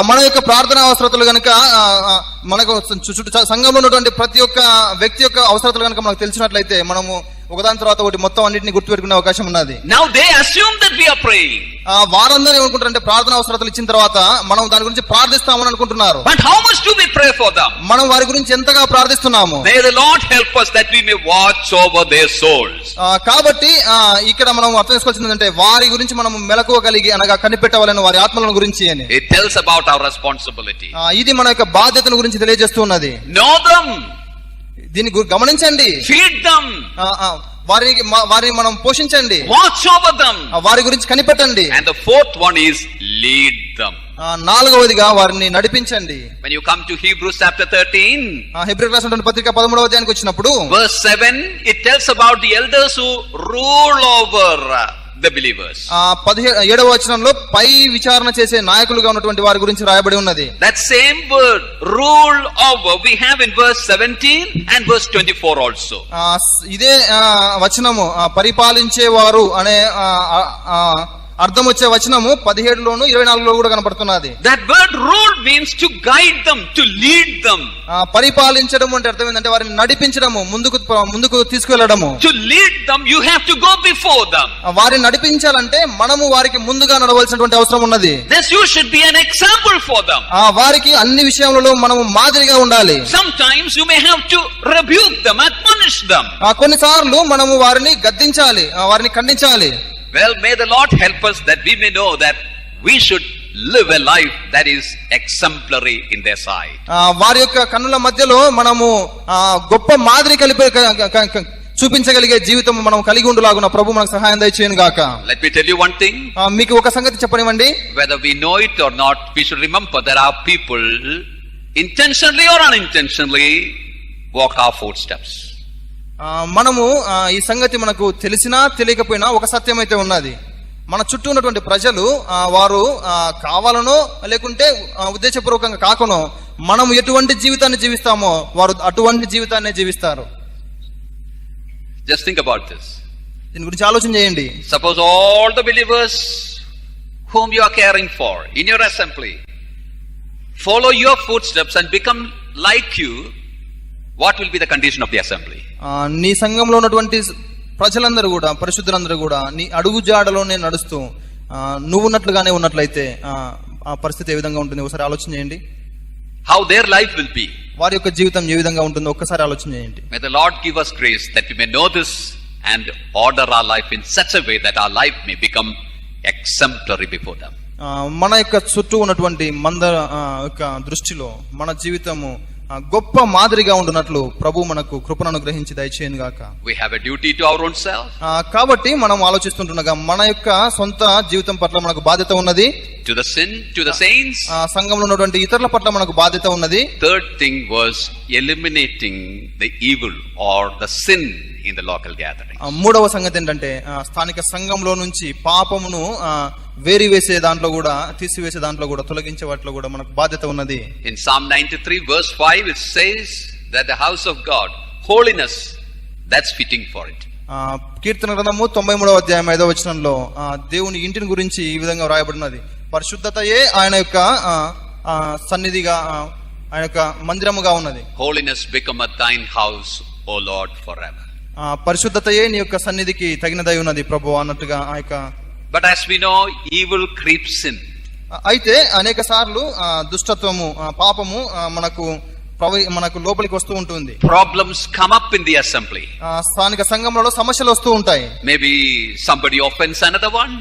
B: మన యొక్క ప్రార్థన అవసరతలు గనుక మనకు సంఘంలో ఉన్నటువంటి ప్రతి ఒక్క వ్యక్తి యొక్క అవసరతలు కనుక మనకు తెలిసినట్లయితే మనము ఒకదాని తర్వాత ఒకటి మొత్తం అన్నిటిని గుర్తుపెట్టుకునే అవకాశం ఉన్నది.
A: Now they assume that we are praying.
B: వారందరూ ఏమనుకుంటారంటే ప్రార్థన అవసరతలు ఇచ్చిన తర్వాత మనం దాని గురించి ప్రార్థిస్తామని అనుకుంటున్నారు.
A: But how much do we pray for them?
B: మనం వారి గురించి ఎంతగా ప్రార్థిస్తున్నాము?
A: May the Lord help us that we may watch over their souls.
B: కాబట్టి ఇక్కడ మనం అర్థం చేసుకోవాల్సింది ఏంటంటే వారి గురించి మనం మెలకువగలిగి అనగా కనిపెట్టవలెను వారి ఆత్మలను గురించి అని.
A: It tells about our responsibility.
B: ఇది మన యొక్క బాధ్యతను గురించి తెలియజేస్తున్నది.
A: Know them.
B: దీన్ని గమనించండి.
A: Feed them.
B: వారిని మనం పోషించండి.
A: Watch over them.
B: వారి గురించి కనిపెట్టండి.
A: And the fourth one is lead them.
B: నాలుగవదిగా వారిని నడిపించండి.
A: When you come to Hebrews chapter 13,
B: హెబ్రీయులకు రాసిన పత్రిక 13వ అధ్యాయానికి వచ్చినప్పుడు
A: verse 7, it tells about the elders who rule over the believers.
B: 17వ వచనంలో పై విచారణ చేసే నాయకులుగా ఉన్నటువంటి వారి గురించి రాయబడి ఉన్నది.
A: That same word rule over we have in verse 17 and verse 24 also.
B: ఇదే వచనము పరిపాలించేవారు అనే అర్థం వచ్చే వచనము 17లోను 24లో కూడా కనపడుతున్నది.
A: That word rule means to guide them, to lead them.
B: పరిపాలించడం అంటే అర్థం ఏంటంటే వారిని నడిపించడము, ముందుకు తీసుకెళ్లడము.
A: To lead them you have to go before them.
B: వారిని నడిపించాలంటే మనము వారికి ముందుగా నడవలసినటువంటి అవసరం ఉన్నది.
A: Thus you should be an example for them.
B: వారికి అన్ని విషయాలలో మనము మాదిరిగా ఉండాలి.
A: Sometimes you may have to rebuke them, admonish them.
B: కొన్నిసార్లు మనము వారిని గద్దించాలి, వారిని ఖండించాలి.
A: Well, may the Lord help us that we may know that we should live a life that is exemplary in their sight.
B: వారి యొక్క కన్నుల మధ్యలో మనము గొప్ప మాదిరి చూపించగలిగే జీవితం మనం కలిగి ఉండులాగున ప్రభు మనకు సహాయం దయచేయను గాక.
A: Let me tell you one thing.
B: మీకు ఒక సంగతి చెప్పనివ్వండి.
A: Whether we know it or not, we should remember there are people intentionally or unintentionally walk our footsteps.
B: మనము ఈ సంగతి మనకు తెలిసినా తెలియకపోయినా ఒక సత్యం అయితే ఉన్నది. మన చుట్టూ ఉన్నటువంటి ప్రజలు వారు కావాలనో లేకుంటే ఉద్దేశపూర్వకంగా కాకనో మనం ఎటువంటి జీవితాన్ని జీవిస్తామో వారు అటువంటి జీవితాన్ని జీవిస్తారు.
A: Just think about this.
B: దీని గురించి ఆలోచన చేయండి.
A: Suppose all the believers whom you are caring for in your assembly follow your footsteps and become like you, what will be the condition of the assembly?
B: నీ సంఘంలో ఉన్నటువంటి ప్రజలందరూ కూడా పరిశుద్ధులందరూ కూడా నీ అడుగు జాడలోనే నడుస్తూ నువ్వు ఉన్నట్లుగానే ఉన్నట్లయితే ఆ పరిస్థితి ఏ విధంగా ఉంటుంది ఒకసారి ఆలోచన చేయండి.
A: How their life will be.
B: వారి యొక్క జీవితం ఏ విధంగా ఉంటుందో ఒక్కసారి ఆలోచన చేయండి.
A: May the Lord give us grace that we may know this and order our life in such a way that our life may become exemplary before them.
B: మన యొక్క చుట్టూ ఉన్నటువంటి యొక్క దృష్టిలో మన జీవితము గొప్ప మాదిరిగా ఉండునట్లు ప్రభు మనకు కృపను అనుగ్రహించి దయచేయను గాక.
A: We have a duty to our own self.
B: కాబట్టి మనం ఆలోచిస్తుండగా మన యొక్క సొంత జీవితం పట్ల మనకు బాధ్యత ఉన్నది.
A: To the saints.
B: సంఘంలో ఉన్నటువంటి ఇతరుల పట్ల మనకు బాధ్యత ఉన్నది.
A: Third thing was eliminating the evil or the sin in the local gathering.
B: మూడవ సంగతి ఏంటంటే స్థానిక సంఘంలో నుంచి పాపమును వేరివేసే దాంట్లో కూడా తీసివేసే దాంట్లో కూడా తొలగించే వాటిలో కూడా మనకు బాధ్యత ఉన్నది.
A: In Psalm 93 verse 5 it says that the house of God, holiness, that's fitting for it.
B: కీర్తన గ్రంథము 93వ అధ్యాయం 5వ వచనంలో దేవుని ఇంటిని గురించి ఈ విధంగా వ్రాయబడినది. పరిశుద్ధతయే ఆయన యొక్క సన్నిధిగా ఆయన యొక్క మందిరముగా ఉన్నది.
A: Holiness becometh thine house, O Lord, forever.
B: పరిశుద్ధతయే నీ యొక్క సన్నిధికి తగినదై ఉన్నది ప్రభు అన్నట్టుగా ఆ యొక్క.
A: But as we know, evil creeps in.
B: అయితే అనేక సార్లు దుష్టత్వము పాపము మనకు లోపలికి వస్తూ ఉంటుంది.
A: Problems come up in the assembly.
B: స్థానిక సంఘంలో సమస్యలు వస్తూ ఉంటాయి.
A: Maybe somebody offends another one.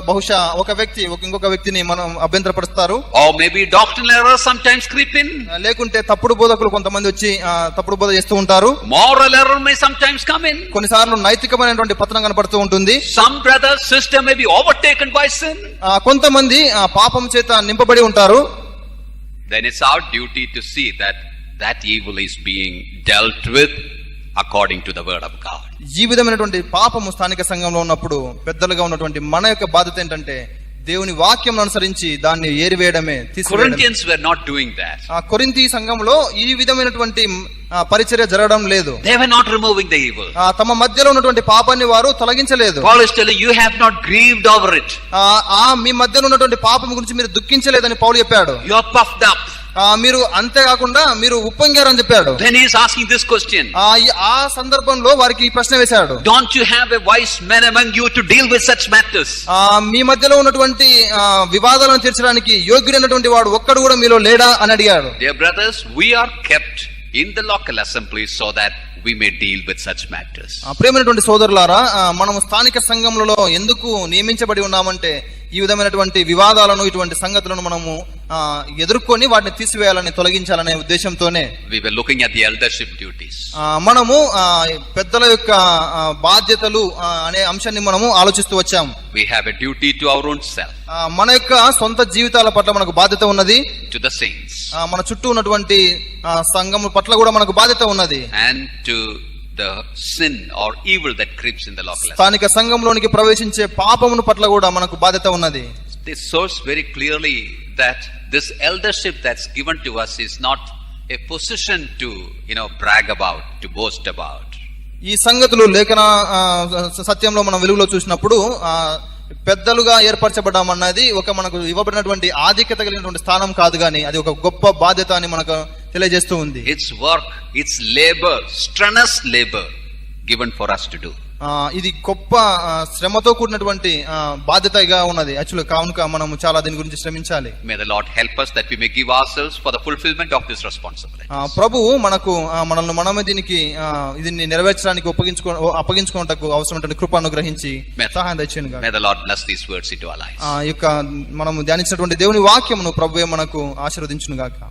B: బహుశా ఒక వ్యక్తి ఇంకొక వ్యక్తిని మనం అభ్యంతరపరుస్తారు.
A: Or maybe doctrinal errors sometimes creep in.
B: లేకుంటే తప్పుడు బోధకులు కొంతమంది వచ్చి తప్పుడు బోధ చేస్తూ ఉంటారు.
A: Moral error may sometimes come in.
B: కొన్నిసార్లు నైతికమైనటువంటి పతనం కనపడుతూ ఉంటుంది.
A: Some brother sister may be overtaken by sin.
B: కొంతమంది పాపం చేత నింపబడి ఉంటారు.
A: Then it's our duty to see that evil is being dealt with according to the word of God.
B: ఈ విధమైనటువంటి పాపము స్థానిక సంఘంలో ఉన్నప్పుడు పెద్దలుగా ఉన్నటువంటి మన యొక్క బాధ్యత ఏంటంటే దేవుని వాక్యం అనుసరించి దాన్ని ఏరివేయడమే.
A: Corinthians were not doing that.
B: కొరింథీ సంఘంలో ఈ విధమైనటువంటి పరిచర్య జరగడం లేదు.
A: They were not removing the evil.
B: తమ మధ్యలో ఉన్నటువంటి పాపాన్ని వారు తొలగించలేదు.
A: Paul is telling you have not grieved over it.
B: మీ మధ్యలో ఉన్నటువంటి పాపం గురించి మీరు దుఃఖించలేదని పౌలు చెప్పాడు.
A: You are puffed up.
B: మీరు అంతేకాకుండా మీరు ఉప్పొంగారని చెప్పాడు.
A: Then he is asking this question.
B: ఆ సందర్భంలో వారికి ఈ ప్రశ్న వేశాడు.
A: Don't you have a wise man among you to deal with such matters?
B: మీ మధ్యలో ఉన్నటువంటి వివాదాలను తీర్చడానికి యోగ్యుడైనటువంటి వాడు ఒక్కడు కూడా మీలో లేడా అని అడిగాడు.
A: Dear brothers, we are kept in the local assembly so that we may deal with such matters.
B: ప్రియమైనటువంటి సోదరులారా, మనము స్థానిక సంఘములలో ఎందుకు నియమించబడి ఉన్నామంటే ఈ విధమైనటువంటి వివాదాలను ఇటువంటి సంగతులను మనము ఎదుర్కొని వాటిని తీసివేయాలని తొలగించాలనే ఉద్దేశంతోనే
A: we were looking at the eldership duties.
B: మనము పెద్దల యొక్క బాధ్యతలు అనే అంశాన్ని మనము ఆలోచిస్తూ వచ్చాం.
A: We have a duty to our own self.
B: మన యొక్క సొంత జీవితాల పట్ల మనకు బాధ్యత ఉన్నది.
A: To the saints.
B: మన చుట్టూ ఉన్నటువంటి సంఘం పట్ల కూడా మనకు బాధ్యత ఉన్నది.
A: And to the sin or evil that creeps in the local assembly.
B: స్థానిక సంఘంలోనికి ప్రవేశించే పాపమును పట్ల కూడా మనకు బాధ్యత ఉన్నది.
A: This shows very clearly that this eldership that's given to us is not a position to brag about, to boast about.
B: ఈ సంగతులు లేఖన సత్యంలో మనం వెలుగులో చూసినప్పుడు పెద్దలుగా ఏర్పరచబడడం అన్నది మనకు ఇవ్వబడినటువంటి ఆధిక్యత కలిగినటువంటి స్థానం కాదు, కానీ అది ఒక గొప్ప బాధ్యత అని మనకు తెలియజేస్తూ ఉంది.
A: It's work, it's labor, strenuous labor given for us to do.
B: ఇది గొప్ప శ్రమతో కూడినటువంటి బాధ్యతగా ఉన్నది. యాక్చువల్లీ కావున మనం చాలా దీని గురించి శ్రమించాలి.
A: May the Lord help us that we may give ourselves for the fulfillment of this responsibility.
B: ప్రభువు మనమే దీన్ని నెరవేర్చడానికి అప్పగించుకోవటకు అవసరమైన కృప అనుగ్రహించి సహాయం దయచేయను.
A: May the Lord bless these words into our lives.
B: ఈ యొక్క మనము ధ్యానించినటువంటి దేవుని వాక్యమును ప్రభువే మనకు ఆశీర్వదించును గాక.